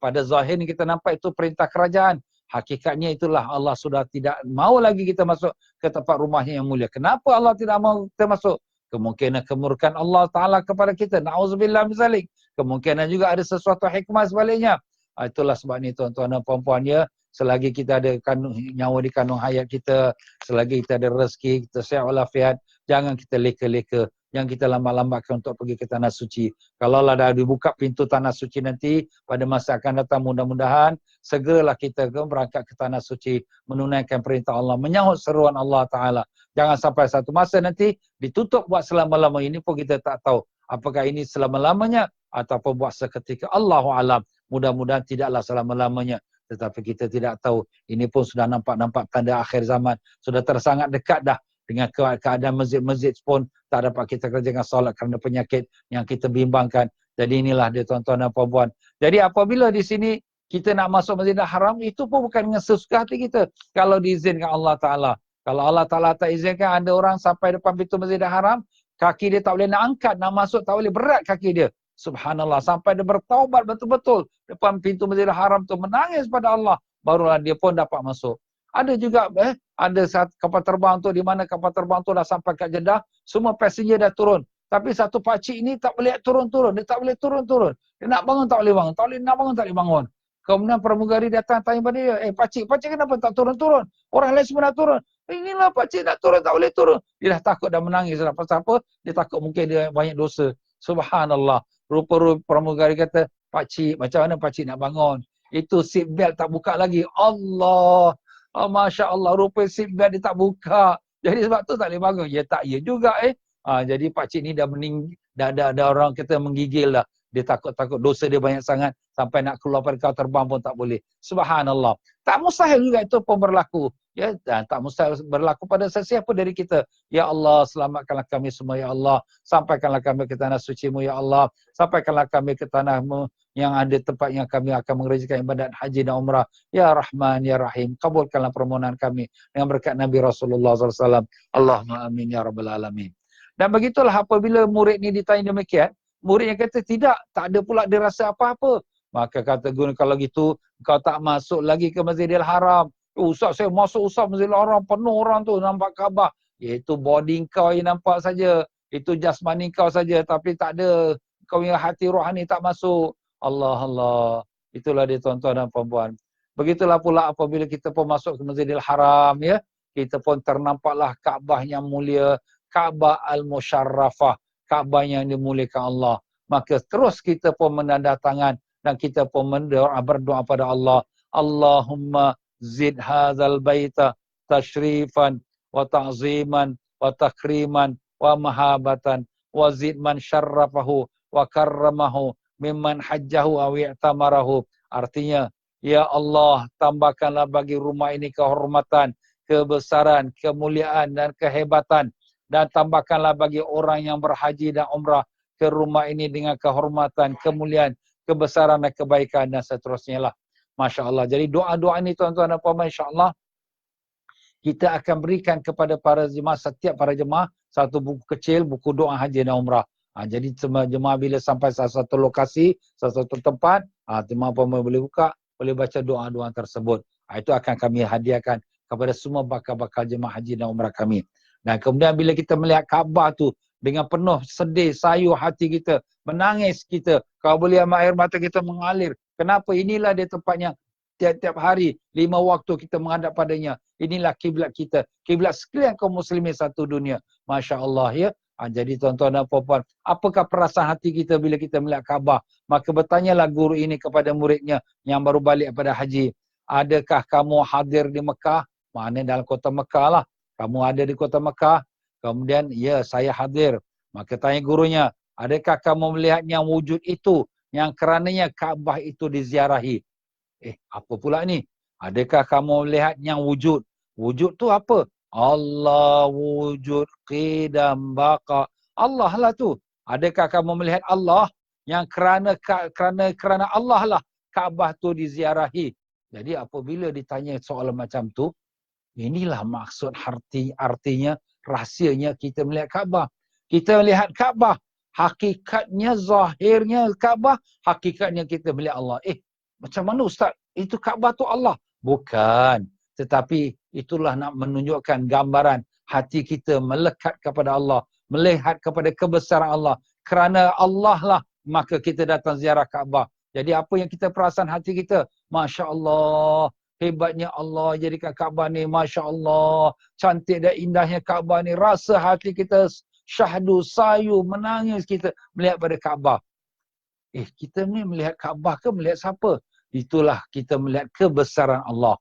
Pada zahir ni kita nampak itu perintah kerajaan. Hakikatnya itulah Allah sudah tidak mau lagi kita masuk ke tempat rumahnya yang mulia. Kenapa Allah tidak mau kita masuk? Kemungkinan kemurkaan Allah Ta'ala kepada kita. Na'udzubillah min zalik. Kemungkinan juga ada sesuatu hikmah sebaliknya. Itulah sebab ni tuan-tuan dan puan-puan ya, selagi kita ada nyawa di kandung hayat kita, selagi kita ada rezeki, kita sihat walafiat, jangan kita leka-leka. Yang kita lambat-lambatkan untuk pergi ke tanah suci. Kalau lah dah dibuka pintu tanah suci nanti, pada masa akan datang mudah-mudahan, segeralah kita berangkat ke tanah suci, menunaikan perintah Allah, menyahut seruan Allah Ta'ala. Jangan sampai satu masa nanti ditutup buat selama-lama. Ini pun kita tak tahu apakah ini selama-lamanya ataupun buat seketika. Allahu alam. Mudah-mudahan tidaklah selama-lamanya. Tetapi kita tidak tahu. Ini pun sudah nampak tanda akhir zaman. Sudah tersangat dekat dah. Dengan keadaan masjid-masjid pun tak dapat kita kerjakan solat kerana penyakit yang kita bimbangkan. Jadi inilah dia tuan-tuan dan puan-puan. Jadi apabila di sini kita nak masuk Masjidil Haram, itu pun bukan dengan sesuka hati kita. Kalau diizinkan Allah Ta'ala. Kalau Allah Ta'ala tak izinkan, ada orang sampai depan pintu Masjidil Haram, kaki dia tak boleh nak angkat, nak masuk tak boleh, berat kaki dia. Subhanallah, sampai dia bertaubat betul-betul depan pintu Masjidil Haram tu, menangis pada Allah, barulah dia pun dapat masuk. Ada juga ada saat kapal terbang tu, di mana kapal terbang tu dah sampai kat Jeddah, semua passenger dah turun. Tapi satu pakcik ini tak boleh turun-turun, dia tak boleh turun-turun. Dia nak bangun tak boleh bangun, nak bangun tak boleh bangun. Kemudian pramugari datang tanya pada dia, pakcik kenapa tak turun-turun? Orang lain semua nak turun. Inilah pakcik nak turun, tak boleh turun. Dia dah takut, dah menangis. Pasal apa? Dia takut mungkin dia banyak dosa. Subhanallah. Rupa-rupa pramugari kata, pakcik, macam mana pakcik nak bangun? Itu seat belt tak buka lagi. Allah. Masya Allah, rupa seat belt dia tak buka. Jadi sebab tu tak boleh bangun. Ya tak, ya juga jadi pakcik ni dah dah orang kata menggigil dah. Dia takut dosa dia banyak sangat sampai nak keluar pada kapal terbang pun tak boleh. Subhanallah. Tak mustahil juga itu pun berlaku. Ya, dan tak mustahil berlaku pada sesiapa dari kita. Ya Allah, selamatkanlah kami semua ya Allah. Sampaikanlah kami ke tanah suci-Mu ya Allah. Sampaikanlah kami ke tanah-Mu yang ada tempat yang kami akan mengerjakan ibadat haji dan umrah. Ya Rahman, Ya Rahim. Kabulkanlah permohonan kami dengan berkat Nabi Rasulullah SAW. Allahumma amin ya Rabbal Alamin. Dan begitulah apabila murid ni ditanya demikian, murid yang kata tidak, tak ada pula dia rasa apa-apa. Maka kata guru, kalau gitu kau tak masuk lagi ke Masjidil Haram. Ustaz, saya masuk Ustaz Masjidil Haram, penuh orang tu nampak Kaabah. Iaitu body kau yang nampak saja. Itu jasmani kau saja, tapi tak ada kau yang hati rohani tak masuk. Allah. Itulah dia tuan-tuan dan puan-puan. Begitulah pula apabila kita pun masuk ke Masjidil Haram ya, kita pun ternampaklah Kaabah yang mulia, Kaabah Al-Musharrafah, Kaabah yang dimuliakan Allah. Maka terus kita pun menandah tangan dan kita pun berdoa pada Allah. Allahumma zid hadzal baita tashrifan wa ta'ziman wa takriman wa mahabatan wa zid man syarrafahu wa karramahu mimman hajjahu aw i'tamarahu. Artinya, ya Allah, tambahkanlah bagi rumah ini kehormatan, kebesaran, kemuliaan dan kehebatan. Dan tambahkanlah bagi orang yang berhaji dan umrah ke rumah ini dengan kehormatan, kemuliaan, kebesaran dan kebaikan dan seterusnya lah. Masya Allah. Jadi doa-doa ini tuan-tuan dan puan-puan, insya Allah kita akan berikan kepada para jemaah, setiap para jemaah satu buku kecil, buku doa haji dan umrah. Jadi semua jemaah bila sampai satu lokasi, satu tempat, jemaah puan-puan boleh buka, boleh baca doa-doa tersebut. Itu akan kami hadiahkan kepada semua bakal-bakal jemaah haji dan umrah kami. Dan kemudian bila kita melihat Kaabah tu dengan penuh sedih, sayu hati kita, menangis kita, kalau boleh air mata kita mengalir. Kenapa? Inilah dia tempatnya tiap-tiap hari, 5 waktu kita menghadap padanya. Inilah kiblat kita, kiblat sekalian kaum muslimin satu dunia. Masya Allah ya. Jadi tuan-tuan dan puan-puan, apakah perasaan hati kita bila kita melihat Kaabah? Maka bertanyalah guru ini kepada muridnya yang baru balik pada haji. Adakah kamu hadir di Mekah? Mana dalam kota Mekah lah. Kamu ada di kota Mekah? Kemudian, ya saya hadir. Maka tanya gurunya, adakah kamu melihat yang wujud itu, yang kerananya Kaabah itu diziarahi? Apa pula ni? Adakah kamu melihat yang wujud? Wujud tu apa? Allah wujud qidam baqa. Allah lah tu. Adakah kamu melihat Allah yang kerana Allah lah Kaabah tu diziarahi? Jadi apabila ditanya soalan macam tu, inilah maksud artinya, rahsianya kita melihat Kaabah. Kita melihat Kaabah, hakikatnya, zahirnya Kaabah, hakikatnya kita melihat Allah. Macam mana Ustaz? Itu Kaabah tu Allah. Bukan. Tetapi itulah nak menunjukkan gambaran hati kita melekat kepada Allah. Melihat kepada kebesaran Allah. Kerana Allah lah, maka kita datang ziarah Kaabah. Jadi apa yang kita perasan hati kita? Masya Allah. Hebatnya Allah jadikan Kaabah ni. Masya Allah. Cantik dan indahnya Kaabah ni. Rasa hati kita syahdu, sayu, menangis kita melihat pada Kaabah. Kita ni melihat Kaabah ke melihat siapa? Itulah kita melihat kebesaran Allah.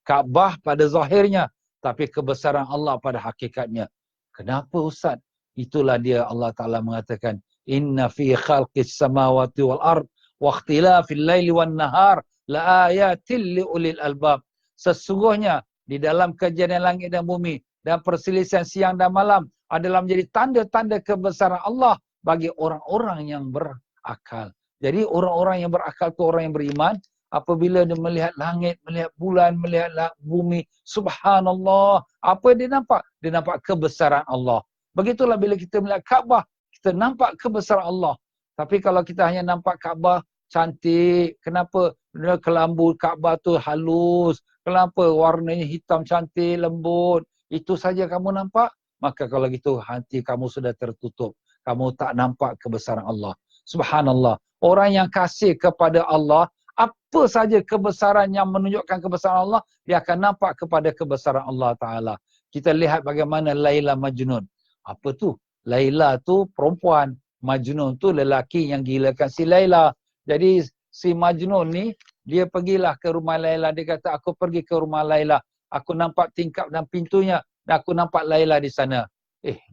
Kaabah pada zahirnya, tapi kebesaran Allah pada hakikatnya. Kenapa Ustaz? Itulah dia Allah Ta'ala mengatakan, Inna fi khalqis samawati wal ard, wa ikhtilafil laili wan nahar, la ayatil liulil albab. Sesungguhnya, di dalam kejadian langit dan bumi, dan perselisihan siang dan malam, adalah menjadi tanda-tanda kebesaran Allah bagi orang-orang yang berakal. Jadi orang-orang yang berakal itu orang yang beriman. Apabila dia melihat langit, melihat bulan, melihat bumi, subhanallah, apa dia nampak? Dia nampak kebesaran Allah. Begitulah bila kita melihat Kaabah, kita nampak kebesaran Allah. Tapi kalau kita hanya nampak Kaabah cantik, kenapa kelambu Kaabah tu halus, kenapa warnanya hitam cantik, lembut, itu saja kamu nampak? Maka kalau gitu hati kamu sudah tertutup. Kamu tak nampak kebesaran Allah. Subhanallah. Orang yang kasih kepada Allah, apa saja kebesaran yang menunjukkan kebesaran Allah, dia akan nampak kepada kebesaran Allah Ta'ala. Kita lihat bagaimana Laila Majnun. Apa tu? Laila tu perempuan. Majnun tu lelaki yang gilakan si Laila. Jadi si Majnun ni, dia pergilah ke rumah Laila. Dia kata, aku pergi ke rumah Laila. Aku nampak tingkap dan pintunya. Dan aku nampak Laila di sana.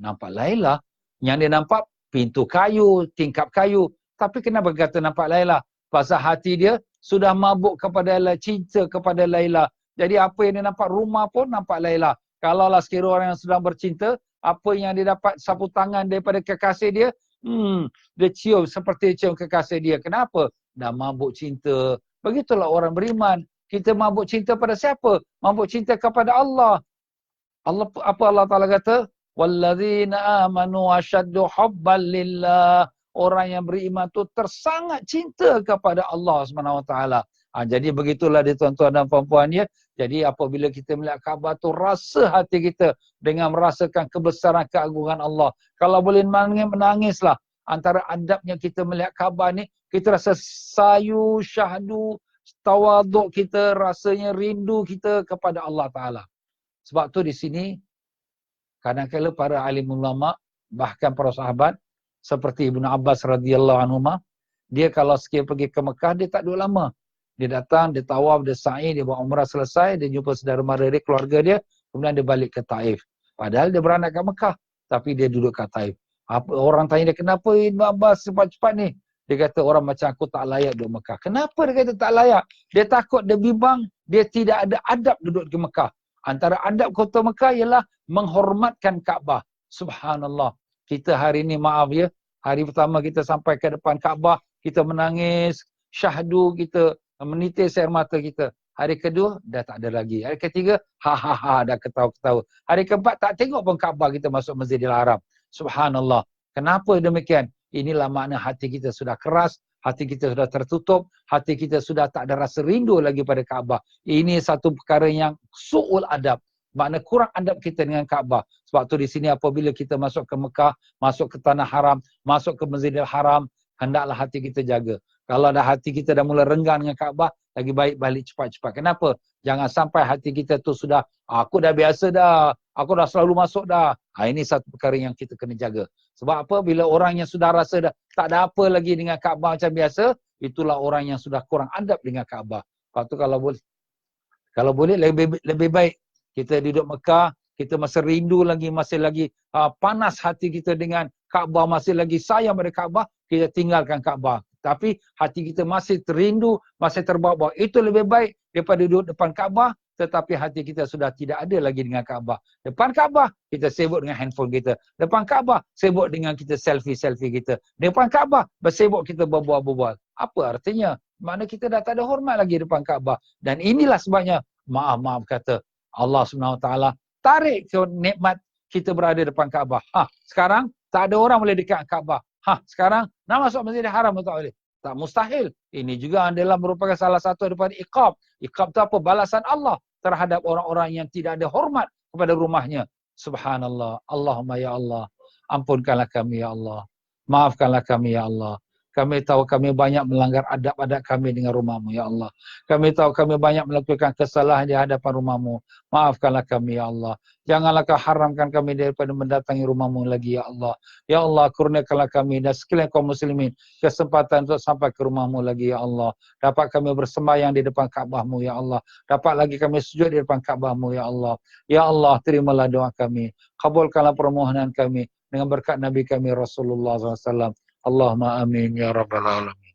Nampak Laila? Yang dia nampak pintu kayu, tingkap kayu. Tapi kenapa kata nampak Laila? Pasal hati dia sudah mabuk kepada Laila, cinta kepada Laila. Jadi apa yang dia nampak, rumah pun nampak Laila. Kalaulah sekiranya orang yang sedang bercinta, apa yang dia dapat sapu tangan daripada kekasih dia, dia cium seperti cium kekasih dia. Kenapa? Dah mabuk cinta. Begitulah orang beriman. Kita mabuk cinta pada siapa? Mabuk cinta kepada Allah. Apa Allah Ta'ala kata? Walladzina amanu asyaddu hubban lillah. Orang yang beriman tu tersangat cinta kepada Allah SWT. Jadi begitulah dia tuan-tuan dan puan-puan ya. Jadi apabila kita melihat Kaabah tu, rasa hati kita dengan merasakan kebesaran keagungan Allah. Kalau boleh menangislah. Antara adabnya kita melihat Kaabah ni, kita rasa sayu, syahdu, tawaduk kita, rasanya rindu kita kepada Allah Ta'ala. Sebab tu di sini, kadang-kadang para alim ulama, bahkan para sahabat, seperti Ibnu Abbas radhiyallahu anhu, dia kalau sekiranya pergi ke Mekah, dia tak duduk lama. Dia datang, dia tawaf, dia sa'i, dia buat umrah selesai, dia jumpa saudara mara dia, keluarga dia, kemudian dia balik ke Taif. Padahal dia beranak ke Mekah, tapi dia duduk ke Taif. Orang tanya dia, kenapa Ibnu Abbas cepat-cepat ni? Dia kata, orang macam aku tak layak duduk Mekah. Kenapa dia kata tak layak? Dia takut, dia bimbang, dia tidak ada adab duduk di Mekah. Antara adab kota Mekah ialah menghormatkan Kaabah. Subhanallah. Kita hari ini, maaf ya, hari pertama kita sampai ke depan Kaabah, kita menangis, syahdu kita, menitis air mata kita. Hari kedua, dah tak ada lagi. Hari ketiga, dah ketawa-ketawa. Hari keempat, tak tengok pun Kaabah kita masuk Masjidil Haram. Subhanallah. Kenapa demikian? Inilah makna hati kita sudah keras, hati kita sudah tertutup, hati kita sudah tak ada rasa rindu lagi pada Kaabah. Ini satu perkara yang su'ul adab. Makna kurang adab kita dengan Kaabah. Sebab tu di sini apabila kita masuk ke Mekah, masuk ke Tanah Haram, masuk ke Masjidil Haram, hendaklah hati kita jaga. Kalau dah hati kita dah mula renggang dengan Kaabah, lagi baik balik cepat-cepat. Kenapa? Jangan sampai hati kita tu sudah, aku dah biasa dah, aku dah selalu masuk dah. Ini satu perkara yang kita kena jaga. Sebab apa? Bila orang yang sudah rasa dah tak ada apa lagi dengan Kaabah macam biasa, itulah orang yang sudah kurang adab dengan Kaabah. Lepas tu kalau boleh lebih baik kita duduk Mekah, kita masih rindu lagi, masih lagi panas hati kita dengan Kaabah, masih lagi sayang pada Kaabah, kita tinggalkan Kaabah. Tapi hati kita masih terindu, masih terbawa-bawa. Itu lebih baik daripada duduk depan Kaabah, tetapi hati kita sudah tidak ada lagi dengan Kaabah. Depan Kaabah, kita sibuk dengan handphone kita. Depan Kaabah, sibuk dengan kita selfie-selfie kita. Depan Kaabah, bersibuk kita berbual-bual. Apa artinya? Makna kita dah tak ada hormat lagi depan Kaabah. Dan inilah sebabnya, maaf kata Allah SWT, tarik ke nikmat kita berada depan Kaabah. Sekarang, tak ada orang boleh dekat Kaabah. Sekarang nak masuk Masjidil Haram tak boleh. Tak, mustahil. Ini juga adalah merupakan salah satu daripada iqab. Iqab itu apa? Balasan Allah terhadap orang-orang yang tidak ada hormat kepada rumahnya. Subhanallah. Allahumma ya Allah. Ampunkanlah kami ya Allah. Maafkanlah kami ya Allah. Kami tahu kami banyak melanggar adab-adab kami dengan rumahmu ya Allah. Kami tahu kami banyak melakukan kesalahan di hadapan rumahmu. Maafkanlah kami ya Allah. Janganlah kau haramkan kami daripada mendatangi rumahmu lagi ya Allah. Ya Allah, kurniakanlah kami dan sekalian kaum muslimin kesempatan untuk sampai ke rumahmu lagi ya Allah. Dapat kami bersembahyang di depan Kaabahmu ya Allah. Dapat lagi kami sujud di depan Kaabahmu ya Allah. Ya Allah, terimalah doa kami. Kabulkanlah permohonan kami dengan berkat Nabi kami Rasulullah SAW. Allahumma amin ya rabbal alamin.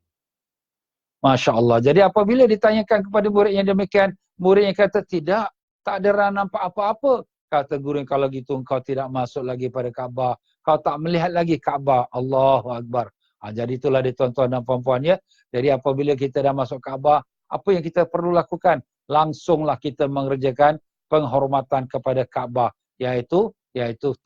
Masya Allah. Jadi apabila ditanyakan kepada murid yang demikian, murid yang kata tidak, tak ada nampak apa-apa. Kata guru, kalau gitu engkau tidak masuk lagi pada Kaabah. Kau tak melihat lagi Kaabah. Allahu Akbar. Jadi itulah dia tuan-tuan dan puan-puan ya. Jadi apabila kita dah masuk Kaabah, apa yang kita perlu lakukan? Langsunglah kita mengerjakan penghormatan kepada Kaabah. Iaitu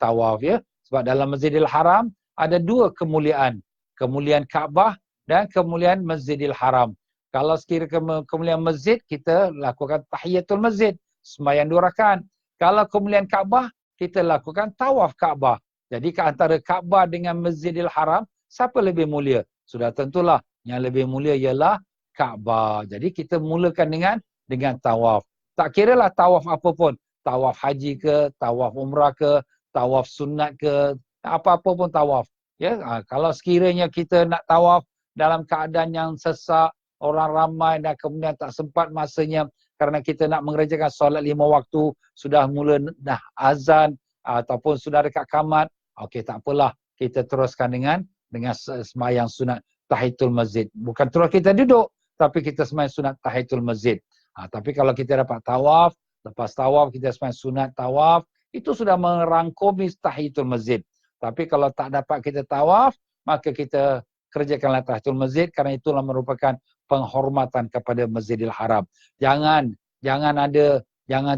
tawaf ya. Sebab dalam Masjidil Haram ada dua kemuliaan. Kemuliaan Kaabah dan kemuliaan Masjidil Haram. Kalau sekiranya kemuliaan masjid, kita lakukan tahiyatul masjid, sembahyang 2 rakaat. Kalau kemuliaan Kaabah, kita lakukan tawaf Kaabah. Jadi ke antara Kaabah dengan Masjidil Haram, siapa lebih mulia? Sudah tentulah yang lebih mulia ialah Kaabah. Jadi kita mulakan dengan tawaf. Tak kiralah tawaf apa pun, tawaf haji ke, tawaf umrah ke, tawaf sunat ke, apa-apa pun tawaf. Ya, kalau sekiranya kita nak tawaf dalam keadaan yang sesak, orang ramai dan kemudian tak sempat masanya kerana kita nak mengerjakan solat 5 waktu, sudah mula dah azan ataupun sudah dekat kamat, okey tak apalah, kita teruskan dengan sembahyang sunat tahiyatul masjid. Bukan terus kita duduk, tapi kita sembahyang sunat tahiyatul masjid. Tapi kalau kita dapat tawaf, lepas tawaf kita sembahyang sunat tawaf, itu sudah merangkumi tahiyatul masjid. Tapi kalau tak dapat kita tawaf, maka kita kerjakanlah tahiyatul masjid kerana itulah merupakan penghormatan kepada Masjidil Haram. Jangan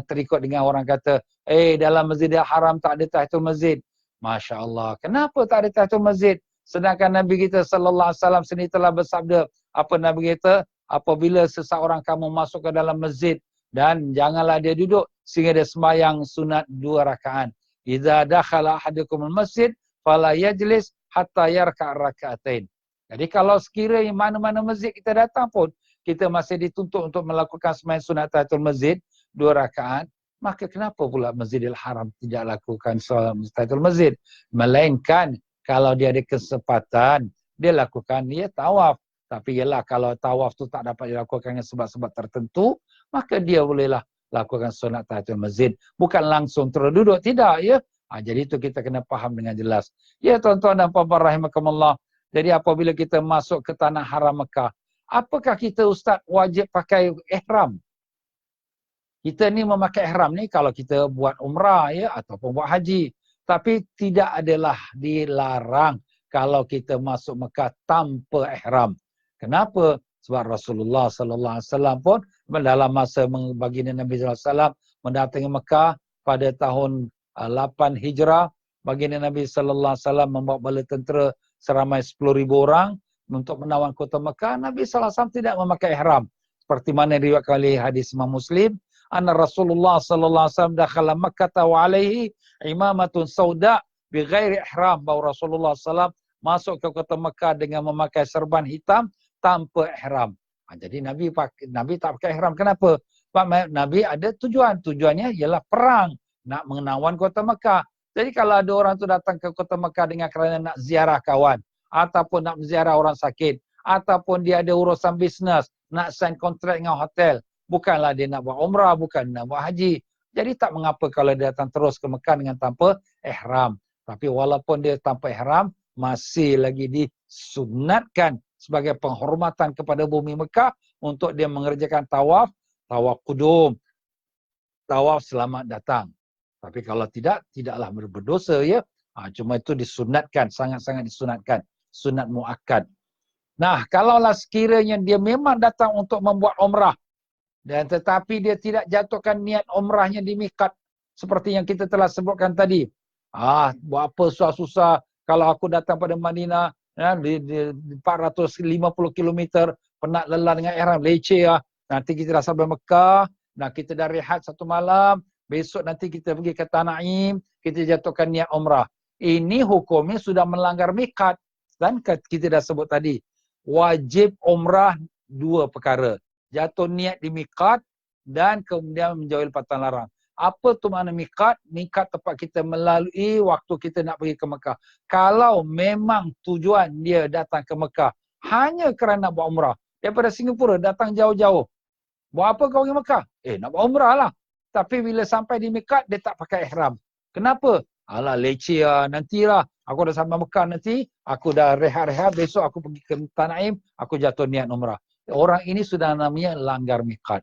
terikut dengan orang kata, dalam Masjidil Haram tak ada tahiyatul masjid. Masya Allah. Kenapa tak ada tahiyatul masjid? Sedangkan Nabi kita sallallahu alaihi wasallam sendiri telah bersabda, apa Nabi kita? Apabila seseorang kamu masuk ke dalam masjid dan janganlah dia duduk sehingga dia sembahyang sunat 2 rakaat. Idza dakhala ahadukum al-masjid fala yajlis hatta yarka' rak'atain. Jadi kalau sekiranya mana-mana masjid kita datang pun kita masih dituntut untuk melakukan sembahyang sunat tahiyatul masjid 2 rakaat, maka kenapa pula Masjidil Haram tidak lakukan solat tahiyatul masjid? Melainkan kalau dia ada kesempatan dia lakukan tawaf. Tapi ialah kalau tawaf tu tak dapat dilakukan dengan sebab-sebab tertentu, maka dia bolehlah lakukan solat tahiyatul masjid. Bukan langsung terus duduk, tidak ya. Jadi itu kita kena faham dengan jelas. Ya tuan-tuan dan puan-puan rahimakumullah. Jadi apabila kita masuk ke tanah haram Mekah, apakah kita ustaz wajib pakai ihram? Kita ni memakai ihram ni kalau kita buat umrah ya ataupun buat haji. Tapi tidak adalah dilarang kalau kita masuk Mekah tanpa ihram. Kenapa? Sebab Rasulullah sallallahu alaihi wasallam pun dalam masa baginda Nabi sallallahu alaihi wasallam mendatangi Mekah pada tahun 8 Hijrah, baginda Nabi sallallahu alaihi wasallam membawa bala tentera seramai 10,000 orang untuk menawan kota Mekah. Nabi sallallahu alaihi wasallam tidak memakai ihram. Seperti mana diriwayatkan oleh hadis Imam Muslim, anna Rasulullah sallallahu alaihi wasallam dakhala Makkah wa alaihi imamatun sauda bighairi ihram. Bahawa Rasulullah sallallahu alaihi wasallam masuk ke kota Mekah dengan memakai serban hitam tanpa ihram. Jadi Nabi tak pakai ihram. Kenapa? Sebab Nabi ada tujuan. Tujuannya ialah perang, nak menawan kota Mekah. Jadi kalau ada orang tu datang ke kota Mekah dengan kerana nak ziarah kawan, ataupun nak ziarah orang sakit, ataupun dia ada urusan bisnes, nak sign kontrak dengan hotel, bukanlah dia nak buat umrah, bukan nak buat haji. Jadi tak mengapa kalau dia datang terus ke Mekah dengan tanpa ihram. Tapi walaupun dia tanpa ihram, masih lagi disunatkan sebagai penghormatan kepada bumi Mekah untuk dia mengerjakan tawaf kudum, tawaf selamat datang. Tapi kalau tidaklah berdosa ya. Cuma itu disunatkan, sangat-sangat disunatkan. Sunat muakkad. Nah, kalaulah sekiranya dia memang datang untuk membuat umrah, dan tetapi dia tidak jatuhkan niat umrahnya di miqat, seperti yang kita telah sebutkan tadi. Buat apa susah-susah kalau aku datang pada Madinah, di 450 km, penat lelah dengan ihram, leceh lah. Nanti kita dah sampai Mekah, kita dah rehat satu malam, besok nanti kita pergi ke Tanaim, kita jatuhkan niat umrah. Ini hukumnya sudah melanggar miqat. Dan kita dah sebut tadi, wajib umrah dua perkara. Jatuh niat di miqat dan kemudian menjauhi patan larang. Apa tu makna miqat? Miqat tempat kita melalui waktu kita nak pergi ke Mekah. Kalau memang tujuan dia datang ke Mekah hanya kerana buat umrah, daripada Singapura datang jauh-jauh, buat apa kau pergi Mekah? Nak buat umrah lah. Tapi bila sampai di miqat, dia tak pakai ihram. Kenapa? Alah leceh lah, nantilah. Aku dah sampai Mekah nanti, aku dah rehat-rehat, besok aku pergi ke Tanaim, aku jatuh niat umrah. Orang ini sudah namanya langgar miqat.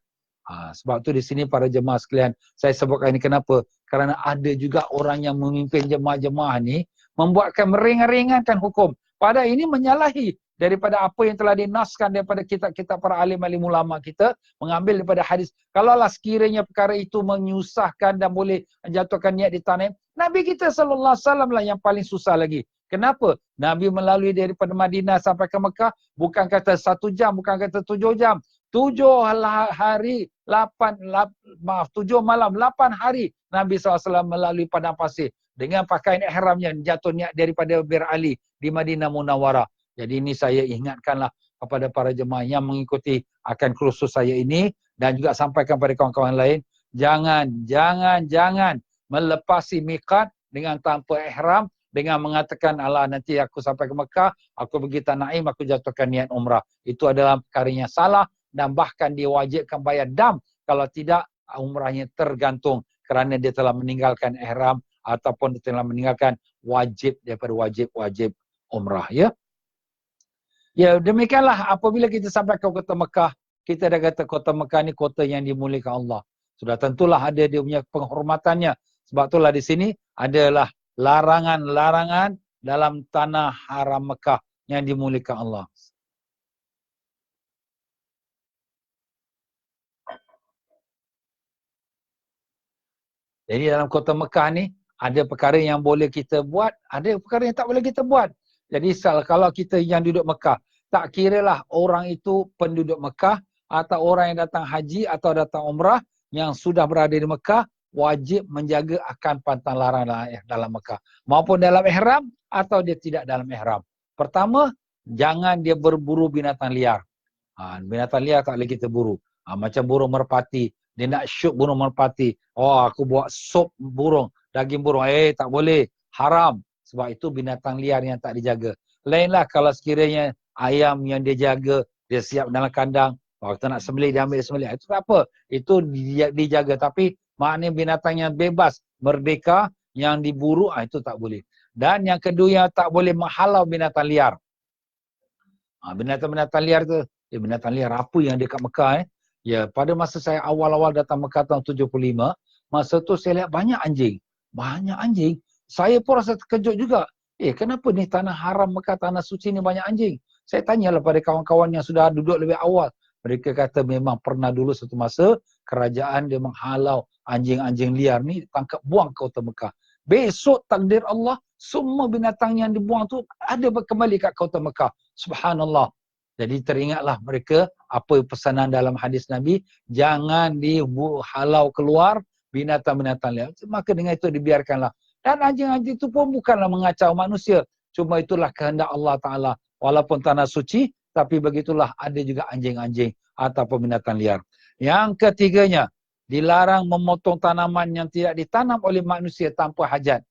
Sebab tu di sini para jemaah sekalian, saya sebutkan ini kenapa? Kerana ada juga orang yang memimpin jemaah-jemaah ni membuatkan meringan-ringankan hukum. Padahal ini menyalahi daripada apa yang telah dinaskan daripada kitab-kitab para alim-alim ulama kita, mengambil daripada hadis. Kalaulah sekiranya perkara itu menyusahkan dan boleh menjatuhkan niat di Tanaim, Nabi kita sallallahu alaihi wasallam lah yang paling susah lagi. Kenapa? Nabi melalui daripada Madinah sampai ke Mekah, bukan kata 1 jam, bukan kata 7 jam. 7 hari, 7 malam, 8 hari Nabi SAW melalui padang pasir dengan pakaian ihramnya, jatuh niat daripada Bir Ali di Madinah Munawwarah. Jadi ini saya ingatkanlah kepada para jemaah yang mengikuti akan kursus saya ini, dan juga sampaikan kepada kawan-kawan lain, jangan melepasi miqat dengan tanpa ihram, dengan mengatakan alah nanti aku sampai ke Mekah, aku pergi Tanaim, aku jatuhkan niat umrah. Itu adalah perkara yang salah, dan bahkan diwajibkan bayar dam kalau tidak umrahnya tergantung kerana dia telah meninggalkan ihram ataupun dia telah meninggalkan wajib daripada wajib umrah ya. Ya, demikianlah apabila kita sampai ke kota Mekah, kita dah kata kota Mekah ni kota yang dimuliakan Allah. Sudah tentulah ada dia punya penghormatannya. Sebab itulah di sini adalah larangan-larangan dalam tanah haram Mekah yang dimuliakan Allah. Jadi dalam kota Mekah ni ada perkara yang boleh kita buat, ada perkara yang tak boleh kita buat. Jadi kalau kita yang duduk Mekah, tak kiralah orang itu penduduk Mekah atau orang yang datang haji atau datang umrah yang sudah berada di Mekah, wajib menjaga akan pantang larang dalam Mekah. Maupun dalam ihram atau dia tidak dalam ihram. Pertama, jangan dia berburu binatang liar. Binatang liar tak boleh kita buru. Macam burung merpati. Dia nak shoot burung merpati. Aku buat sop burung, daging burung. Tak boleh. Haram. Sebab itu binatang liar yang tak dijaga. Lainlah kalau sekiranya ayam yang dia jaga, dia siap dalam kandang. Waktu nak sembelih, dia ambil sembelih. Itu tak apa. Itu dijaga. Tapi maknanya binatang yang bebas, merdeka, yang diburu, itu tak boleh. Dan yang kedua yang tak boleh menghalau binatang liar. Binatang-binatang liar tu, binatang liar apa yang dekat Mekah Ya, pada masa saya awal-awal datang Mekah tahun 75, masa tu saya lihat banyak anjing. Banyak anjing. Saya pun rasa terkejut juga. Kenapa ni tanah haram Mekah, tanah suci ni banyak anjing? Saya tanyalah pada kawan-kawan yang sudah duduk lebih awal. Mereka kata memang pernah dulu satu masa kerajaan dia menghalau anjing-anjing liar ni tangkap buang ke kota Mekah. Besok takdir Allah, semua binatang yang dibuang tu ada kembali kat kota Mekah. Subhanallah. Jadi teringatlah mereka apa pesanan dalam hadis Nabi, jangan dihalau keluar binatang-binatang liar. Maka dengan itu dibiarkanlah. Dan anjing-anjing itu pun bukanlah mengacau manusia. Cuma itulah kehendak Allah Ta'ala. Walaupun tanah suci, tapi begitulah ada juga anjing-anjing ataupun binatang liar. Yang ketiganya, dilarang memotong tanaman yang tidak ditanam oleh manusia tanpa hajat.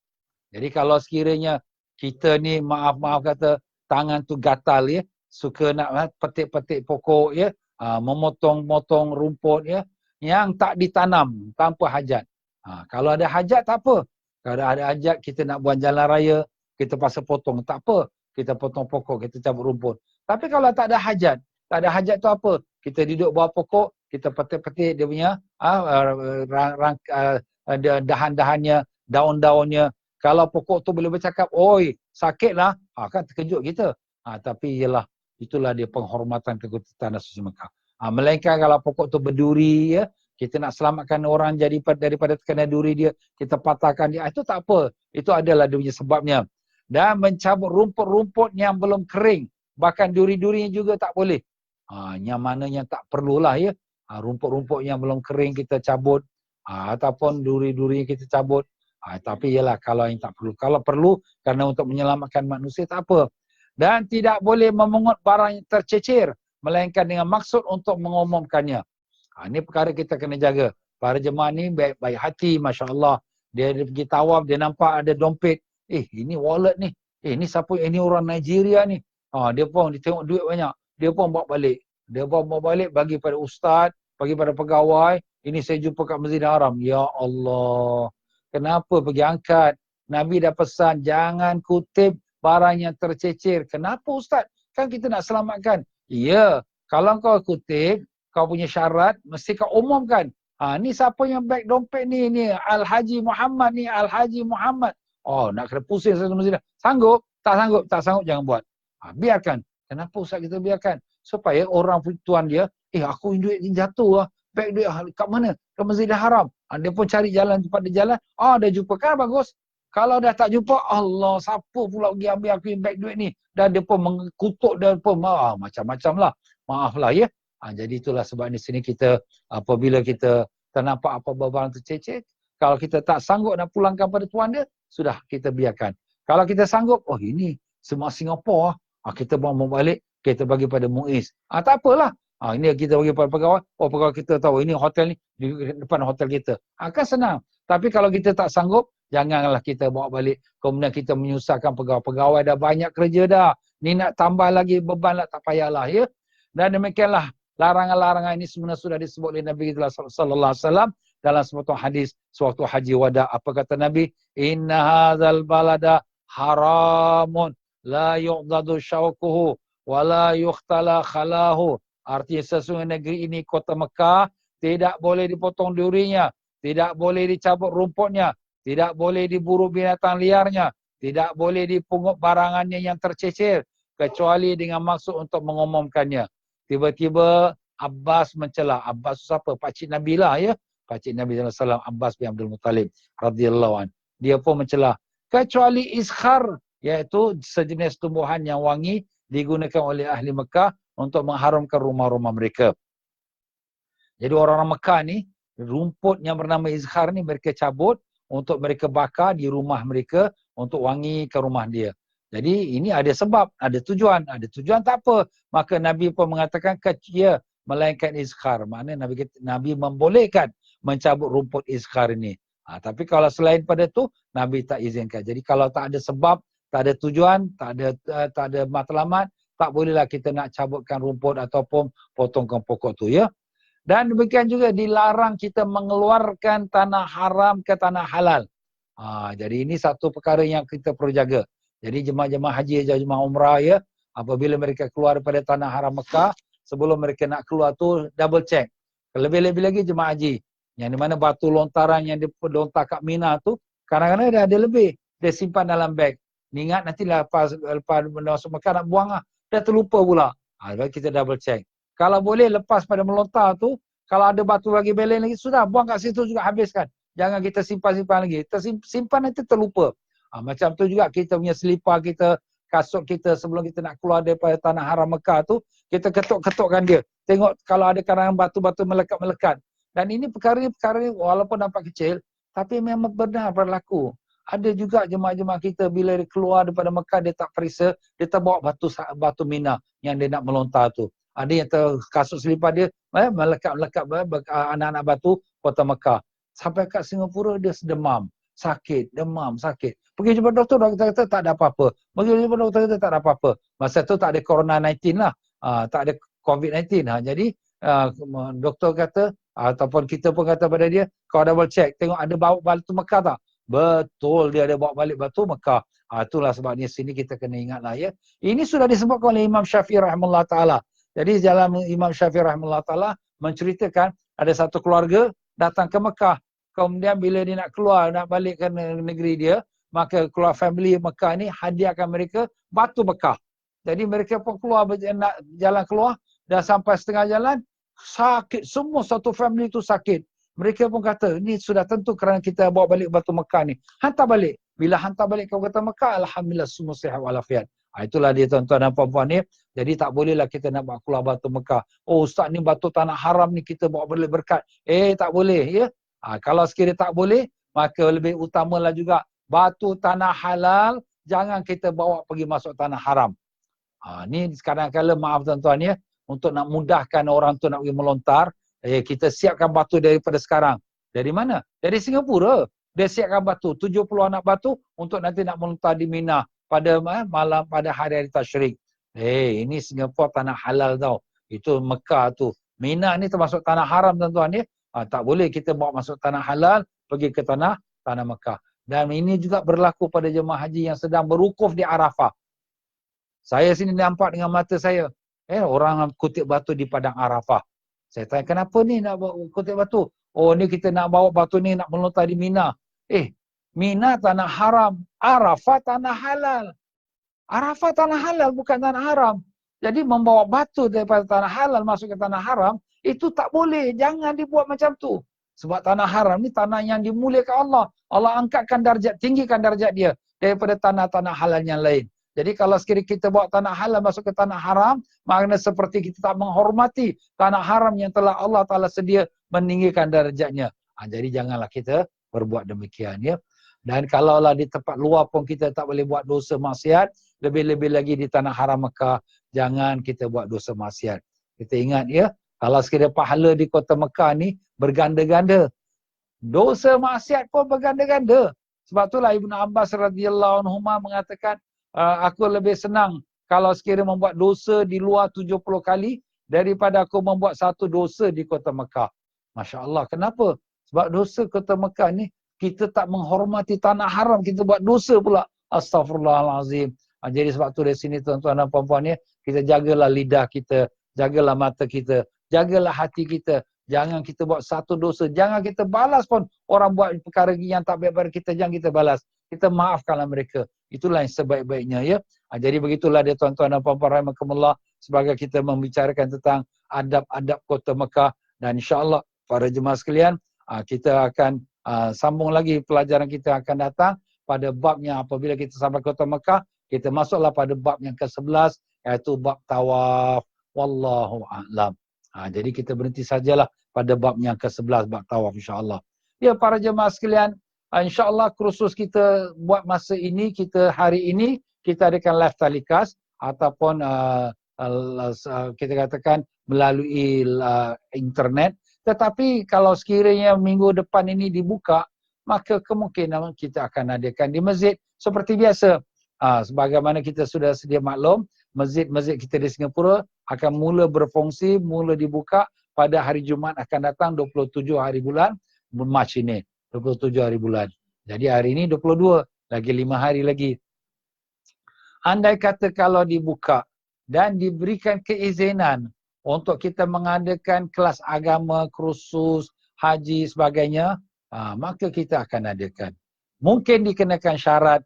Jadi kalau sekiranya kita ni maaf-maaf kata tangan tu gatal ya, suka nak petik-petik pokok ya, memotong-motong rumput ya, yang tak ditanam tanpa hajat. Kalau ada hajat tak apa. Kalau ada hajat kita nak buang jalan raya, kita pasal potong, tak apa. Kita potong pokok, kita cabut rumput. Tapi kalau tak ada hajat tu apa? Kita duduk bawah pokok, kita petik-petik dia punya dahan-dahannya, daun-daunnya. Kalau pokok tu boleh bercakap, oi, sakitlah, kan terkejut kita. Tapi ialah, itulah dia penghormatan ke tanah suci Mekah. Melainkan kalau pokok tu berduri, ya, kita nak selamatkan orang daripada terkena duri dia, kita patahkan dia, itu tak apa. Itu adalah dia punya sebabnya. Dan mencabut rumput-rumput yang belum kering, bahkan duri-durinya juga tak boleh. Yang mana yang tak perlulah ya. Rumput-rumput yang belum kering kita cabut, ataupun duri-duri kita cabut. Tapi ialah kalau yang tak perlu. Kalau perlu kerana untuk menyelamatkan manusia tak apa. Dan tidak boleh memungut barang yang tercecer, melainkan dengan maksud untuk mengumumkannya. Ini perkara kita kena jaga. Para jemaah ni baik hati, Masya Allah. Dia pergi tawaf, dia nampak ada dompet. Ini wallet ni. Ni siapa? Ini orang Nigeria ni. Dia tengok duit banyak. Dia pun bawa balik. Dia bawa balik bagi pada ustaz, bagi pada pegawai. Ini saya jumpa kat Masjidil Haram. Ya Allah. Kenapa pergi angkat? Nabi dah pesan, jangan kutip barang yang tercecer. Kenapa ustaz? Kan kita nak selamatkan. Ya, kalau kau kutip, kau punya syarat, mesti kau umumkan. Ni siapa yang beg dompet ni? Ni Al-Haji Muhammad ni, Al-Haji Muhammad. Nak kena pusing satu masjid. Sanggup? Tak sanggup? Tak sanggup, jangan buat. Biarkan. Kenapa ustaz kita biarkan? Supaya orang tuan dia, aku duit ni jatuh lah. Beg duit kat mana? Kat Masjidil Haram. Dia pun cari jalan, tempat dia jalan. Dah jumpa, kan bagus. Kalau dah tak jumpa, Allah, siapa pula pergi ambil aku beg duit ni? Dan dia pun mengkutuk, dia pun macam-macam lah. Maaf lah ya. Jadi itulah sebab di sini kita, apabila kita ternampak apa barang tercecer, kalau kita tak sanggup nak pulangkan pada tuan dia, sudah kita biarkan. Kalau kita sanggup, ini semua Singapura, kita bawa balik, kita bagi pada Muiz. Tak apalah. Ini kita bagi pada pegawai, pegawai kita tahu, ini hotel ni, di depan hotel kita. Kan senang. Tapi kalau kita tak sanggup, janganlah kita bawa balik. Kemudian kita menyusahkan pegawai. Pegawai dah banyak kerja dah. Ni nak tambah lagi beban lah, tak payahlah ya. Dan demikianlah, larangan-larangan ini sebenarnya sudah disebut oleh Nabi kita sallallahu alaihi wasallam dalam sebuah hadis sewaktu haji wada. Apa kata Nabi? Inna hadzal balada haramun la yu'dadu syauquhu wa la yukhtala khalahu. Artinya sesungguhnya negeri ini, kota Mekah, tidak boleh dipotong durinya, tidak boleh dicabut rumputnya, tidak boleh diburu binatang liarnya, tidak boleh dipungut barangannya yang tercecer, kecuali dengan maksud untuk mengumumkannya. Tiba-tiba Abbas mencela. Abbas siapa? Pakcik Nabi lah ya. Pakcik Nabi SAW, Abbas bin Abdul Muttalib radhiyallahu anhu. Dia pun mencela. Kecuali izkhar, iaitu sejenis tumbuhan yang wangi digunakan oleh ahli Mekah untuk mengharumkan rumah-rumah mereka. Jadi orang-orang Mekah ni, rumput yang bernama izkhar ni mereka cabut untuk mereka bakar di rumah mereka untuk wangi ke rumah dia. Jadi ini ada sebab, ada tujuan. Ada tujuan tak apa. Maka Nabi pun mengatakan melainkan izkhar. Maknanya Nabi membolehkan mencabut rumput izkhar ini. Tapi kalau selain pada tu, Nabi tak izinkan. Jadi kalau tak ada sebab, tak ada tujuan, tak ada matlamat, tak bolehlah kita nak cabutkan rumput ataupun potongkan pokok tu ya. Dan demikian juga dilarang kita mengeluarkan tanah haram ke tanah halal. Jadi ini satu perkara yang kita perlu jaga. Jadi jemaah-jemaah haji, jemaah umrah ya, apabila mereka keluar daripada tanah haram Mekah, sebelum mereka nak keluar tu double check. Lebih-lebih lagi jemaah haji, yang di mana batu lontaran yang dilontar kat Mina tu, kadang-kadang dia ada lebih, dia simpan dalam beg. Ni ingat nanti lepas masuk Mekah nak buang lah. dah terlupa pula. Baru kita double check. Kalau boleh lepas pada melontar tu, kalau ada batu lagi belen lagi, sudah buang kat situ juga, habiskan. Jangan kita simpan-simpan lagi. Simpan nanti terlupa. Macam tu juga kita punya selipar kita, kasut kita sebelum kita nak keluar daripada tanah haram Mekah tu, kita ketuk-ketukkan dia. Tengok kalau ada karangan batu-batu melekat-melekat. Dan ini perkara walaupun nampak kecil, tapi memang benar berlaku. Ada juga jemaah-jemaah kita bila dia keluar daripada Mekah, dia tak periksa, dia terbawa batu Mina yang dia nak melontar tu. Ada yang kasut selipar dia melekat-melekat anak-anak batu kota Mekah. Sampai kat Singapura dia demam, sakit, demam, sakit. Pergi jumpa doktor kata tak ada apa-apa. Pergi jumpa doktor kata tak ada apa-apa. Masa tu tak ada Corona 19 lah. Tak ada COVID-19. Jadi doktor kata, ataupun kita pun kata pada dia, kau double check, tengok ada bawa batu Mekah tak? Betul, dia ada bawa balik batu Mekah. Itulah sebabnya sini kita kena ingatlah ya. Ini sudah disebutkan oleh Imam Syafi'i rahimahullah ta'ala. Jadi dalam Imam Syafi'i rahimahullah ta'ala menceritakan ada satu keluarga datang ke Mekah. Kemudian bila dia nak keluar, nak balik ke negeri dia, maka keluar family Mekah ni hadiahkan mereka batu Mekah. Jadi mereka pun keluar, nak jalan keluar, dah sampai setengah jalan, sakit. Semua satu family tu sakit. Mereka pun kata, ini sudah tentu kerana kita bawa balik batu Mekah ni. Hantar balik. Bila hantar balik ke kota Mekah, alhamdulillah semua sihat walafiat. Itulah dia tuan-tuan dan puan-puan ni. Jadi tak bolehlah kita nak bawa keluar batu Mekah. Oh ustaz ni batu tanah haram ni kita bawa balik berkat. Tak boleh ya. Kalau sekiranya tak boleh, maka lebih utamalah juga batu tanah halal, jangan kita bawa pergi masuk tanah haram. Ni kadang-kadang maaf tuan-tuan ya, untuk nak mudahkan orang tu nak pergi melontar, kita siapkan batu daripada sekarang. Dari mana? Dari Singapura. Dia siapkan batu, 70 anak batu untuk nanti nak melontar di Mina pada malam pada hari-hari tasyrik. Ini Singapura tanah halal tau. Itu Mekah tu. Mina ni termasuk tanah haram tuan-tuan ya. Tak boleh kita bawa masuk tanah halal pergi ke tanah Mekah. Dan ini juga berlaku pada jemaah haji yang sedang berwukuf di Arafah. Saya sini nampak dengan mata saya. Orang kutip batu di padang Arafah. Saya tanya, kenapa ni nak bawa kutip batu? Oh ni kita nak bawa batu ni nak melontar di Mina. Mina tanah haram. Arafah tanah halal. Arafah tanah halal bukan tanah haram. Jadi membawa batu daripada tanah halal masuk ke tanah haram, itu tak boleh. Jangan dibuat macam tu. Sebab tanah haram ni tanah yang dimuliakan Allah. Allah angkatkan darjat, tinggikan darjat dia daripada tanah-tanah halal yang lain. Jadi kalau sekiranya kita bawa tanah halal masuk ke tanah haram, maknanya seperti kita tak menghormati tanah haram yang telah Allah Ta'ala sedia meninggikan darjatnya. Jadi janganlah kita berbuat demikian ya. Dan kalaulah di tempat luar pun kita tak boleh buat dosa maksiat, lebih-lebih lagi di tanah haram Mekah, jangan kita buat dosa maksiat. Kita ingat ya, kalau sekiranya pahala di kota Mekah ni berganda-ganda, dosa maksiat pun berganda-ganda. Sebab itulah Ibn Abbas radhiyallahu anhu mengatakan, aku lebih senang kalau sekiranya membuat dosa di luar 70 kali daripada aku membuat satu dosa di kota Mekah. Masya Allah. Kenapa? Sebab dosa kota Mekah ni, kita tak menghormati tanah haram, kita buat dosa pula. Astaghfirullahalazim. Jadi sebab tu dari sini tuan-tuan dan puan-puan ya, kita jagalah lidah kita, jagalah mata kita, jagalah hati kita. Jangan kita buat satu dosa, jangan kita balas pun orang buat perkara yang tak baik pada kita, jangan kita balas. Kita maafkanlah mereka. Itulah yang sebaik-baiknya ya. Jadi begitulah dia tuan-tuan dan puan-puan rahimakumullah, sebagai kita membicarakan tentang adab-adab kota Mekah, dan insya-Allah para jemaah sekalian, kita akan sambung lagi pelajaran kita akan datang pada babnya. Apabila kita sampai kota Mekah, kita masuklah pada bab yang ke-11, iaitu bab tawaf. Wallahu a'lam. Jadi kita berhenti sajalah pada bab yang ke-11, bab tawaf insya-Allah. Ya para jemaah sekalian, insya-Allah kursus kita buat masa ini, kita hari ini kita adakan live telecast ataupun kita katakan melalui internet. Tetapi kalau sekiranya minggu depan ini dibuka, maka kemungkinan kita akan adakan di masjid seperti biasa. Sebagaimana kita sudah sedia maklum, masjid-masjid kita di Singapura akan mula berfungsi, mula dibuka pada hari Jumaat akan datang 27 hari bulan Mac ini. 27 hari bulan. Jadi hari ini 22, lagi 5 hari lagi. Andai kata kalau dibuka dan diberikan keizinan untuk kita mengadakan kelas agama, kursus, haji sebagainya, maka kita akan adakan. Mungkin dikenakan syarat,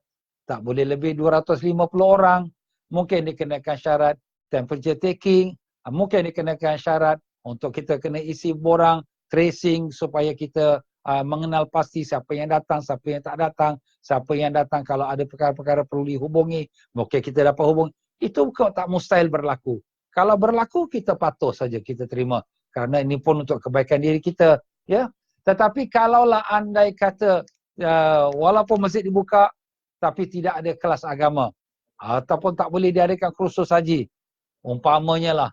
tak boleh lebih 250 orang. Mungkin dikenakan syarat, temperature taking, mungkin dikenakan syarat untuk kita kena isi borang, tracing supaya kita mengenal pasti siapa yang datang, siapa yang tak datang, siapa yang datang kalau ada perkara-perkara perlu dihubungi, mungkin kita dapat hubungi. Itu kok tak mustahil berlaku. Kalau berlaku, kita patuh saja kita terima. Kerana ini pun untuk kebaikan diri kita. Ya. Tetapi kalaulah andai kata, walaupun masjid dibuka, tapi tidak ada kelas agama, ataupun tak boleh diadakan kursus haji, umpamanya lah,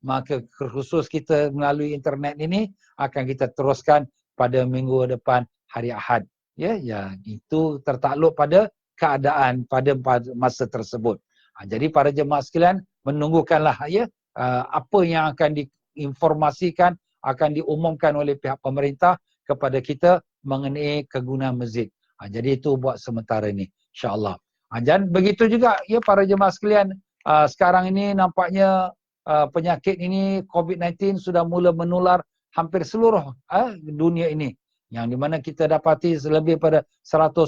maka kursus kita melalui internet ini akan kita teruskan pada minggu depan hari Ahad. Ya, itu tertakluk pada keadaan pada masa tersebut. Jadi para jemaah sekalian, menunggukanlah ya apa yang akan diinformasikan, akan diumumkan oleh pihak pemerintah kepada kita mengenai kegunaan masjid. Jadi itu buat sementara ini, insya-Allah. Dan begitu juga ya para jemaah sekalian, sekarang ini nampaknya penyakit ini COVID-19 sudah mula menular hampir seluruh dunia ini. Yang di mana kita dapati lebih pada 135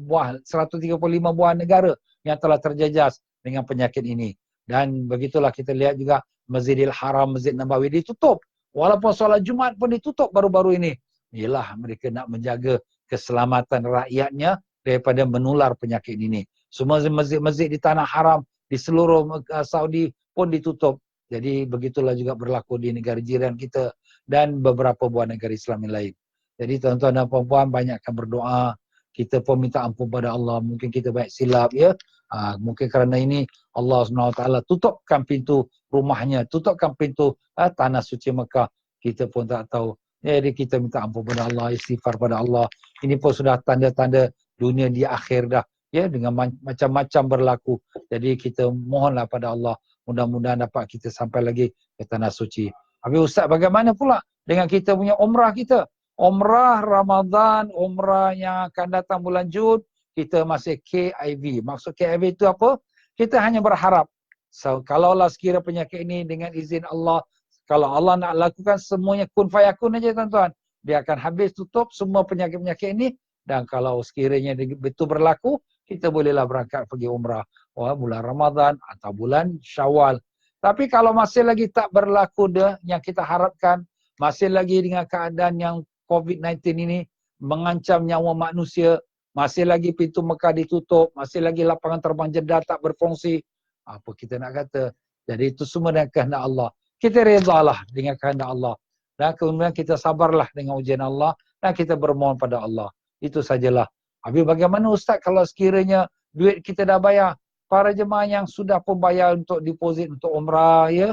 buah negara yang telah terjejas dengan penyakit ini. Dan begitulah kita lihat juga Masjidil Haram, Masjid Nabawi ditutup. Walaupun solat Jumaat pun ditutup baru-baru ini. Ialah mereka nak menjaga keselamatan rakyatnya daripada menular penyakit ini. Semua masjid-masjid di Tanah Haram, di seluruh Saudi pun ditutup. Jadi begitulah juga berlaku di negara jiran kita dan beberapa buah negara Islam yang lain. Jadi tuan-tuan dan puan-puan, banyakkan berdoa. Kita pun minta ampun pada Allah. Mungkin kita banyak silap ya. Mungkin kerana ini Allah SWT tutupkan pintu rumahnya, tutupkan pintu tanah suci Mekah. Kita pun tak tahu. Jadi kita minta ampun pada Allah, istighfar pada Allah. Ini pun sudah tanda-tanda dunia di akhir dah. Ya, dengan macam-macam berlaku. Jadi kita mohonlah pada Allah, mudah-mudahan dapat kita sampai lagi ke tanah suci. Habis Ustaz, bagaimana pula dengan kita punya umrah kita? Umrah Ramadan, umrah yang akan datang bulan Jun, kita masih KIV. Maksud KIV itu apa? Kita hanya berharap. So, kalaulah sekira penyakit ini dengan izin Allah, kalau Allah nak lakukan semuanya kun fayakun aja tuan-tuan, dia akan habis tutup semua penyakit-penyakit ini. Dan kalau sekiranya betul berlaku, kita bolehlah berangkat pergi umrah bulan Ramadan atau bulan Syawal. Tapi kalau masih lagi tak berlaku yang kita harapkan, masih lagi dengan keadaan yang COVID-19 ini mengancam nyawa manusia, masih lagi pintu Mekah ditutup, masih lagi lapangan terbang Jeddah tak berfungsi, apa kita nak kata? Jadi itu semua dengan kehendak Allah. Kita redalah dengan kehendak Allah. Dan kemudian kita sabarlah dengan ujian Allah dan kita bermohon pada Allah. Itu sajalah. Habis bagaimana Ustaz kalau sekiranya duit kita dah bayar? Para jemaah yang sudah pun bayar untuk deposit untuk umrah ya.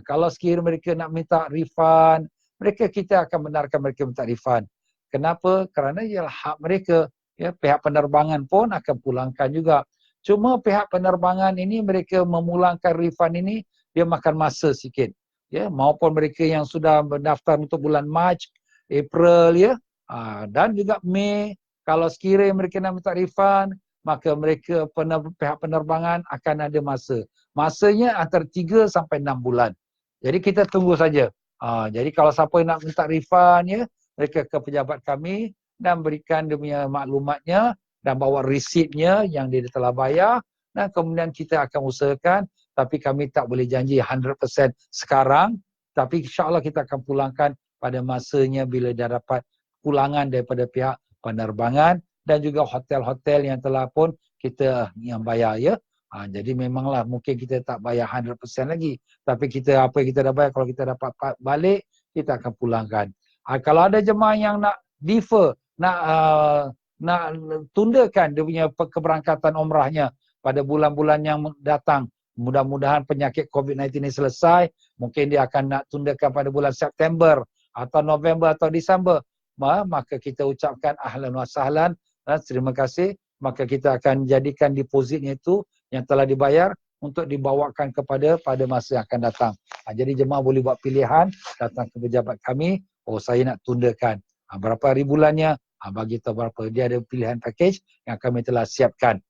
Kalau sekiranya mereka nak minta refund, kita akan benarkan mereka minta refund. Kenapa? Kerana ialah hak mereka. Ya, pihak penerbangan pun akan pulangkan juga. Cuma pihak penerbangan ini mereka memulangkan refund ini dia makan masa sikit. Ya, maupun mereka yang sudah mendaftar untuk bulan Mac, April ya, dan juga Mei, kalau sekiranya mereka nak minta refund, maka mereka pihak penerbangan akan ada masa. Masanya antara 3 sampai 6 bulan. Jadi kita tunggu saja. Jadi kalau siapa yang nak minta refund ya, mereka ke pejabat kami dan berikan dia punya maklumatnya dan bawa resipnya yang dia telah bayar dan kemudian kita akan usahakan, tapi kami tak boleh janji 100% sekarang, tapi insya-Allah kita akan pulangkan pada masanya bila dah dapat pulangan daripada pihak penerbangan dan juga hotel-hotel yang telah pun kita yang bayar ya. Jadi memanglah mungkin kita tak bayar 100% lagi, tapi kita apa yang kita dah bayar, kalau kita dapat balik, kita akan pulangkan. Kalau ada jemaah yang nak defer, nak tundakan dia punya keberangkatan umrahnya pada bulan-bulan yang datang, mudah-mudahan penyakit COVID-19 ini selesai, mungkin dia akan nak tundakan pada bulan September atau November atau Disember, maka kita ucapkan ahlan wa sahlan dan terima kasih. Maka kita akan jadikan depositnya itu yang telah dibayar untuk dibawakan pada masa yang akan datang. Jadi jemaah boleh buat pilihan, datang ke pejabat kami, saya nak tundakan. Berapa hari bulannya, bagi tahu berapa. Dia ada pilihan package yang kami telah siapkan.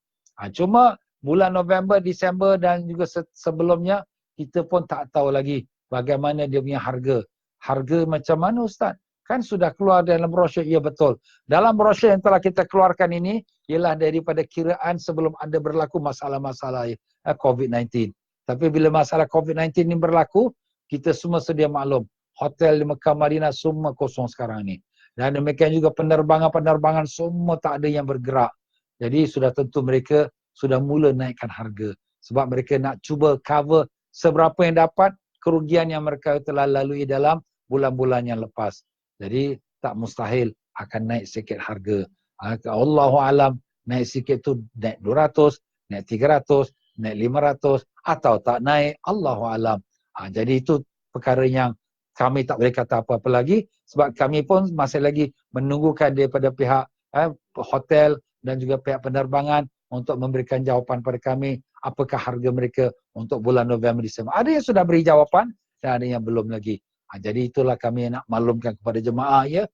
Cuma bulan November, Disember dan juga sebelumnya, kita pun tak tahu lagi bagaimana dia punya harga. Harga macam mana Ustaz? Kan sudah keluar dalam brosur, ya betul. Dalam brosur yang telah kita keluarkan ini, ialah daripada kiraan sebelum ada berlaku masalah-masalah COVID-19. Tapi bila masalah COVID-19 ni berlaku, kita semua sedia maklum. Hotel di Mekah Madinah semua kosong sekarang ni. Dan demikian juga penerbangan-penerbangan semua tak ada yang bergerak. Jadi sudah tentu mereka sudah mula naikkan harga. Sebab mereka nak cuba cover seberapa yang dapat kerugian yang mereka telah lalui dalam bulan-bulan yang lepas. Jadi tak mustahil akan naik sikit harga. Allahualam, naik sikit tu naik 200, naik 300, naik 500 atau tak naik, Allahualam. Jadi itu perkara yang kami tak boleh kata apa-apa lagi sebab kami pun masih lagi menunggukan daripada pihak hotel dan juga pihak penerbangan untuk memberikan jawapan pada kami apakah harga mereka untuk bulan November Disember. Ada yang sudah beri jawapan dan ada yang belum lagi. Jadi itulah kami nak maklumkan kepada jemaah ya.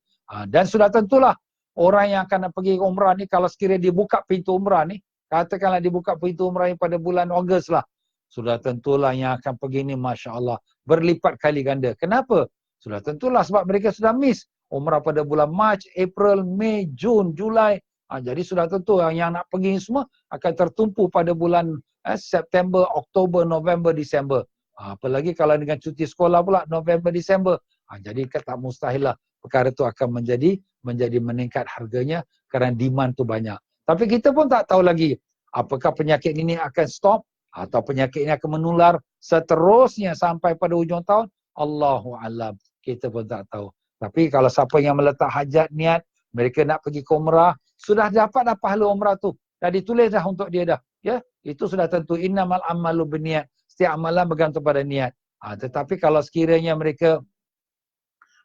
Dan sudah tentulah orang yang akan pergi umrah ni kalau sekiranya dibuka pintu umrah ni, katakanlah dibuka pintu umrah ni pada bulan Ogos lah. Sudah tentulah yang akan pergi ni Masya Allah berlipat kali ganda. Kenapa? Sudah tentulah sebab mereka sudah miss umrah pada bulan Mac, April, Mei, Jun, Julai. Jadi sudah tentu yang nak pergi semua akan tertumpu pada bulan September, Oktober, November, Disember. Apalagi kalau dengan cuti sekolah pula November, Disember. Jadi tak mustahil lah perkara tu akan menjadi meningkat harganya kerana demand tu banyak. Tapi kita pun tak tahu lagi apakah penyakit ini akan stop atau penyakit ini akan menular seterusnya sampai pada hujung tahun. Allahu alam. Kita pun tak tahu. Tapi kalau siapa yang meletak hajat niat, mereka nak pergi ke umrah, sudah dapat dah pahala umrah tu. Dah ditulis dah untuk dia dah. Ya, itu sudah tentu innamal amalu binniat. Setiap amalan bergantung pada niat. Tetapi kalau sekiranya mereka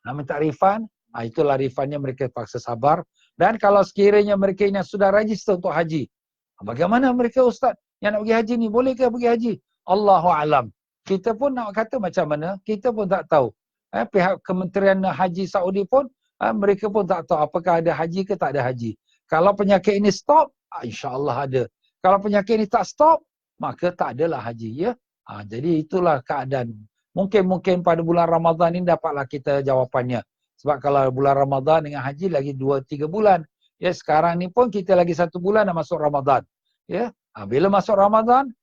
nak minta refund, itulah refundnya mereka paksa sabar. Dan kalau sekiranya mereka yang sudah register untuk haji, bagaimana mereka ustaz yang nak pergi haji ni? Boleh ke pergi haji? Allahu alam. Kita pun nak kata macam mana, kita pun tak tahu. Pihak Kementerian Haji Saudi pun, mereka pun tak tahu apakah ada haji ke tak ada haji. Kalau penyakit ini stop, insya-Allah ada. Kalau penyakit ini tak stop, maka tak adalah haji ya. Jadi itulah keadaan. Mungkin pada bulan Ramadan ini dapatlah kita jawapannya. Sebab kalau bulan Ramadan dengan haji lagi 2-3 bulan. Ya, sekarang ni pun kita lagi 1 bulan dah masuk Ramadan. Ya. Bila masuk Ramadan,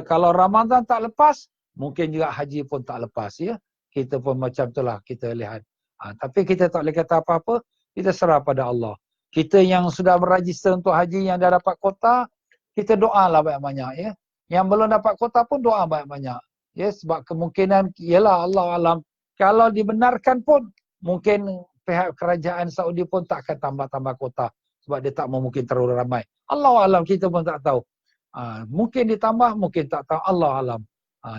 kalau Ramadan tak lepas, mungkin juga haji pun tak lepas ya. Kita pun macam itulah kita lihat. Tapi kita tak boleh kata apa-apa, kita serah pada Allah. Kita yang sudah berregister untuk haji yang dah dapat kota, kita doalah banyak-banyak ya. Yang belum dapat kota pun doa banyak-banyak. Ya, sebab kemungkinan ialah Allah alam. Kalau dibenarkan pun mungkin pihak kerajaan Saudi pun tak akan tambah-tambah kota sebab dia tak mau mungkin terlalu ramai. Allah alam, kita pun tak tahu. Mungkin ditambah, mungkin tak tahu. Allah alam.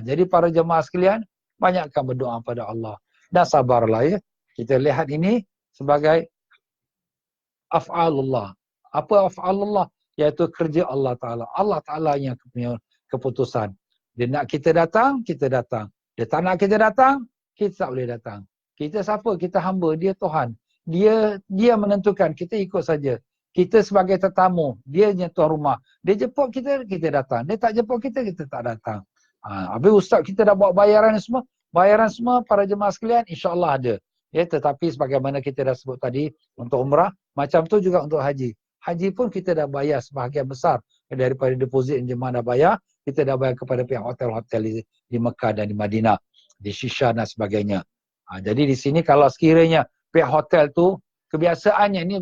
Jadi para jemaah sekalian, banyakkan berdoa pada Allah. Dan sabarlah ya. Kita lihat ini sebagai af'alullah. Apa af'alullah? Iaitu kerja Allah Ta'ala. Allah Ta'ala yang punya keputusan. Dia nak kita datang, kita datang. Dia tak nak kita datang, kita tak boleh datang. Kita siapa? Kita hamba. Dia Tuhan. Dia menentukan. Kita ikut saja. Kita sebagai tetamu. Dia yang tuan rumah. Dia jemput kita, kita datang. Dia tak jemput kita, kita tak datang. Habis ustaz kita dah buat bayaran semua. Bayaran semua para jemaah sekalian insya-Allah ada. Ya, tetapi sebagaimana kita dah sebut tadi untuk umrah, macam tu juga untuk haji. Haji pun kita dah bayar sebahagian besar daripada deposit yang jemaah dah bayar, kita dah bayar kepada pihak hotel-hotel di Mekah dan di Madinah, di Shisha dan sebagainya. Jadi di sini kalau sekiranya pihak hotel tu kebiasaannya ini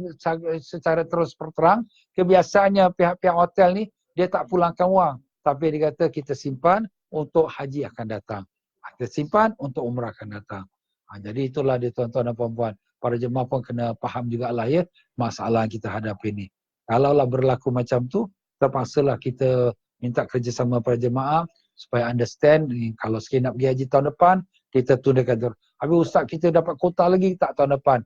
secara terus terang, kebiasaannya pihak-pihak hotel ni dia tak pulangkan wang, tapi dia kata kita simpan untuk haji akan datang. Kita simpan untuk umrah akan datang. Jadi itulah dia tuan-tuan dan puan-puan. Para jemaah pun kena faham jugalah ya masalah yang kita hadapi ni. Kalaulah berlaku macam tu, terpaksalah kita minta kerjasama para jemaah supaya understand kalau sekiranya nak pergi haji tahun depan, kita tunaikan. Habis ustaz kita dapat kota lagi tak tahun depan.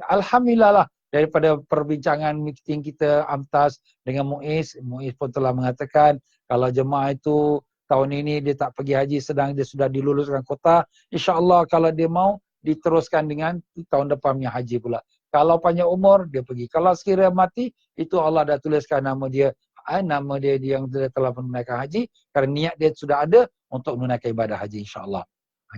Alhamdulillah lah daripada perbincangan meeting kita Amtas dengan Muiz pun telah mengatakan kalau jemaah itu tahun ini dia tak pergi haji sedang dia sudah diluluskan kota, insya-Allah kalau dia mau diteruskan dengan tahun depan punya haji pula. Kalau panjang umur dia pergi. Kalau sekiranya mati, itu Allah dah tuliskan nama dia yang telah menunaikan haji kerana niat dia sudah ada untuk menunaikan ibadah haji insya-Allah.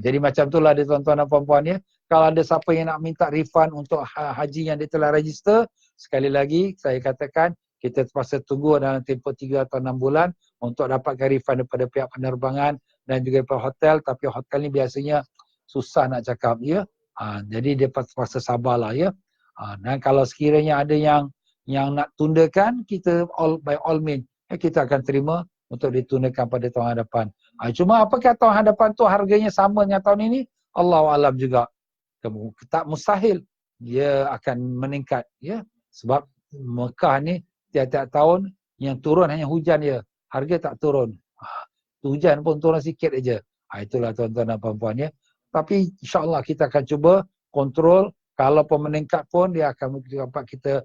Jadi macam itulah dia tuan-tuan dan puan-puan ya. Kalau ada siapa yang nak minta refund untuk haji yang dia telah register, sekali lagi saya katakan kita terpaksa tunggu dalam tempoh 3 atau 6 bulan untuk dapatkan refund daripada pihak penerbangan dan juga pihak hotel. Tapi hotel ni biasanya susah nak cakap ya. Jadi dia terpaksa sabarlah ya. Dan kalau sekiranya ada yang nak tundakan, kita by all means kita akan terima untuk ditundakan pada tahun hadapan. Cuma apakah tahun hadapan tu harganya sama dengan tahun ini? Allahu alam juga. Tak mustahil dia akan meningkat ya. Sebab Mekah ni tiap-tiap tahun yang turun hanya hujan je. Harga tak turun. Hujan pun turun sikit aja. Itulah tuan-tuan dan puan-puan ya. Tapi insya-Allah kita akan cuba kontrol. Kalau pun meningkat pun dia akan dapat kita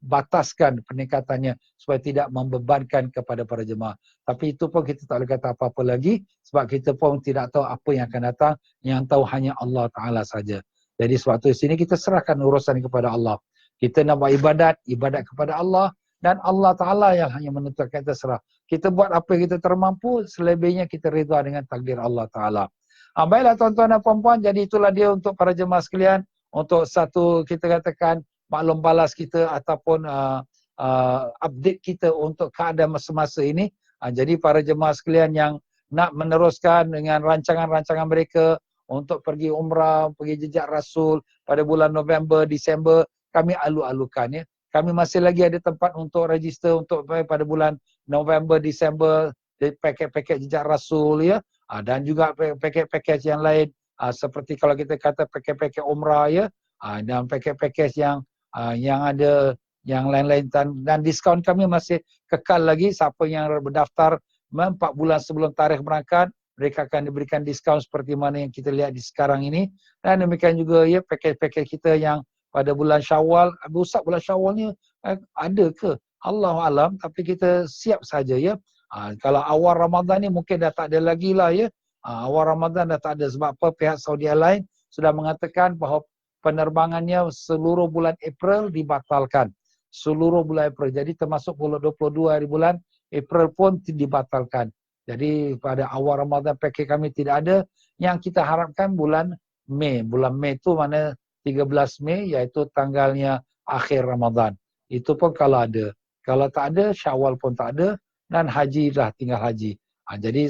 bataskan peningkatannya supaya tidak membebankan kepada para jemaah. Tapi itu pun kita tak boleh kata apa-apa lagi sebab kita pun tidak tahu apa yang akan datang. Yang tahu hanya Allah Ta'ala saja. Jadi sebab tu di sini kita serahkan urusan kepada Allah. Kita nak buat ibadat kepada Allah dan Allah Ta'ala yang hanya menentukan, kita serah. Kita buat apa yang kita termampu, selebihnya kita reda dengan takdir Allah Ta'ala. Baiklah tuan-tuan dan puan-puan, jadi itulah dia untuk para jemaah sekalian, untuk satu kita katakan maklum balas kita ataupun update kita untuk keadaan masa-masa ini. Jadi para jemaah sekalian yang nak meneruskan dengan rancangan-rancangan mereka untuk pergi umrah, pergi jejak Rasul pada bulan November, Disember, kami alu-alukan ya. Kami masih lagi ada tempat untuk register untuk pada bulan November, Disember, paket-paket jejak Rasul ya. Dan juga paket-paket yang lain seperti kalau kita kata paket-paket umrah ya. Dan paket-paket yang ada yang lain-lain dan diskaun kami masih kekal lagi. Siapa yang berdaftar 4 bulan sebelum tarikh berangkat, mereka akan diberikan diskaun seperti mana yang kita lihat di sekarang ini. Dan demikian juga ya paket-paket kita yang pada bulan Syawal, Abu Ustaz bulan Syawal ni ada ke? Allahu alam, tapi kita siap saja ya. Kalau awal Ramadan ni mungkin dah tak ada lagi lah ya. Awal Ramadan dah tak ada sebab apa? Pihak Saudi Airlines sudah mengatakan bahawa penerbangannya seluruh bulan April dibatalkan. Seluruh bulan April. Jadi termasuk 22 hari bulan April pun dibatalkan. Jadi pada awal Ramadan paket kami tidak ada. Yang kita harapkan bulan Mei. Bulan Mei tu mana 13 Mei iaitu tanggalnya akhir Ramadan. Itu pun kalau ada. Kalau tak ada, Syawal pun tak ada. Dan haji dah tinggal haji. Jadi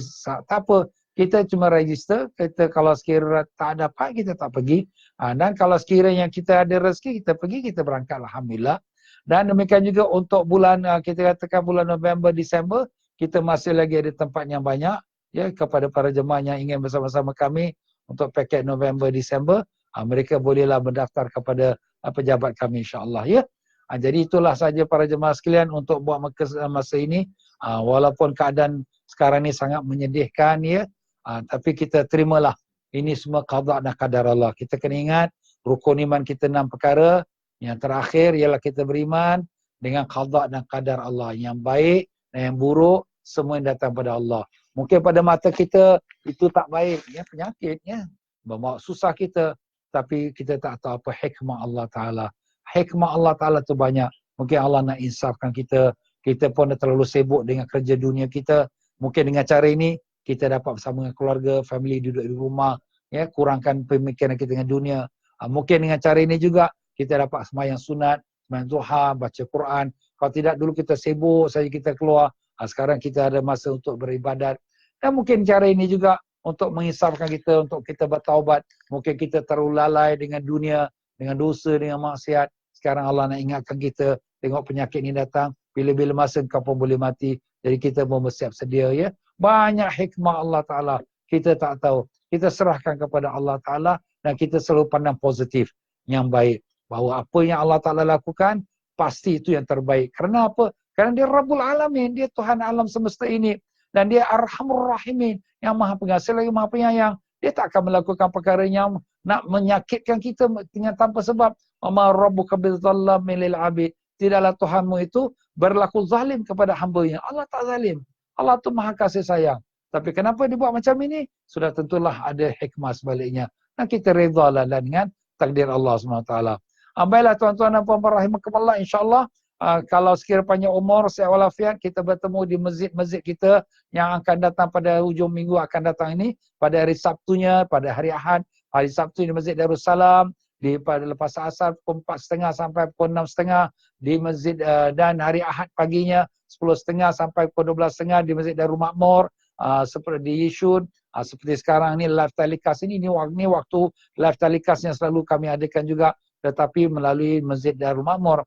tak apa. Kita cuma register. Kita kalau sekiranya tak dapat, kita tak pergi. Dan kalau sekiranya kita ada rezeki, kita pergi, kita berangkat. Alhamdulillah. Dan demikian juga untuk bulan, kita katakan bulan November, Disember, kita masih lagi ada tempat yang banyak ya kepada para jemaah yang ingin bersama-sama kami untuk paket November, Disember. Mereka bolehlah mendaftar kepada pejabat kami insya-Allah ya. Jadi itulah saja para jemaah sekalian untuk buat masa ini. Walaupun keadaan sekarang ni sangat menyedihkan ya, tapi kita terimalah. Ini semua qada dan qadar Allah. Kita kena ingat rukun iman kita 6 perkara. Yang terakhir ialah kita beriman dengan qada dan qadar Allah. Yang baik dan yang buruk semua yang datang pada Allah. Mungkin pada mata kita itu tak baik ya, penyakit ya, membawa susah kita, tapi kita tak tahu apa hikmah Allah Ta'ala. Hikmah Allah Ta'ala tu banyak. Mungkin Allah nak insafkan kita. Kita pun dah terlalu sibuk dengan kerja dunia kita. Mungkin dengan cara ini kita dapat bersama dengan keluarga, family duduk di rumah, ya, kurangkan pemikiran kita dengan dunia. Mungkin dengan cara ini juga kita dapat sembahyang sunat, sembahyang duha, baca Quran. Kalau tidak dulu kita sibuk saja kita keluar. Sekarang kita ada masa untuk beribadat. Dan mungkin cara ini juga untuk mengisapkan kita, untuk kita bertaubat. Mungkin kita terlalu lalai dengan dunia, dengan dosa, dengan maksiat. Sekarang Allah nak ingatkan kita, tengok penyakit ini datang, bila-bila masa kau pun boleh mati. Jadi kita pun bersiap sedia ya. Banyak hikmah Allah Ta'ala. Kita tak tahu. Kita serahkan kepada Allah Ta'ala dan kita selalu pandang positif, yang baik. Bahawa apa yang Allah Ta'ala lakukan, pasti itu yang terbaik. Kerana apa? Kerana dia Rabbul Alamin, dia Tuhan alam semesta ini. Dan dia Arhamur Rahimin, yang maha pengasih lagi maha penyayang. Dia tak akan melakukan perkara yang nak menyakitkan kita dengan tanpa sebab. Wa rabbuka bizallamin lil abid. Tidaklah Tuhanmu itu berlaku zalim kepada hamba-Nya. Allah tak zalim. Allah tu maha kasih sayang. Tapi kenapa dia buat macam ini? Sudah tentulah ada hikmah sebaliknya. Dan kita redalah dengan takdir Allah SWT. Baiklah tuan-tuan dan puan-puan rahimakumullah, insya-Allah kalau sekiranya panjang umur, sihat walafiat, kita bertemu di masjid-masjid kita yang akan datang pada hujung minggu akan datang ini, pada hari Sabtunya, pada hari Ahad, hari Sabtu di Masjid Darussalam, pada lepas asar pukul 4.30 sampai pukul 6.30 di masjid, dan hari Ahad paginya 10.30 sampai pukul 12.30 di Masjid Darul Makmur, seperti di Yishun. Seperti sekarang ni live telecast ini waktu live telecastnya selalu kami adakan juga, tetapi melalui Masjid Darul Makmur.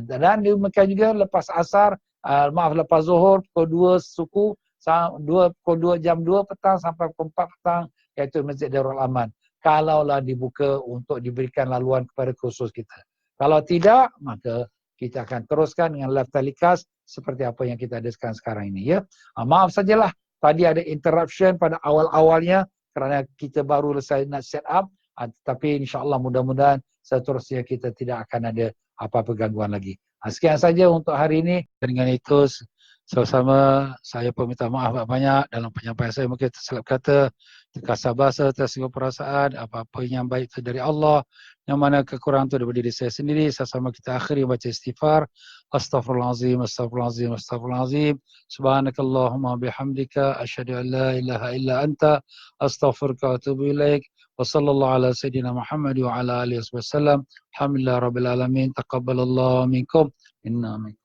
Dan demikian juga lepas asar, lepas zuhur pukul 2 suku, pukul 2 jam 2 petang sampai pukul 4 petang, iaitu Masjid Darul Aman. Kalaulah dibuka untuk diberikan laluan kepada kursus kita. Kalau tidak, maka kita akan teruskan dengan live telecast seperti apa yang kita adakan sekarang ini, ya. Maaf sajalah tadi ada interruption pada awal-awalnya kerana kita baru selesai nak set up, tapi insya-Allah mudah-mudahan seterusnya kita tidak akan ada apa-apa gangguan lagi. Sekian saja untuk hari ini. Dengan itu sama-sama saya pun minta maaf banyak dalam penyampaian saya mungkin tersilap kata, terkasar bahasa, tersinggung perasaan. Apa-apa yang baik itu dari Allah, yang mana kekurangan itu daripada diri saya sendiri. Sama-sama kita akhiri baca istighfar. Astaghfirullahalazim, astaghfirullahalazim, astaghfirullahalazim. Subhanakallahumma bihamdika asyhadu an la ilaha illa anta astaghfiruka wa atubu ilaik. Wa sallallahu ala sayyidina Muhammad wa ala alihi wasallam. Alhamdulillah rabbil alamin. Taqabbalallahu minkum. Inna minkum.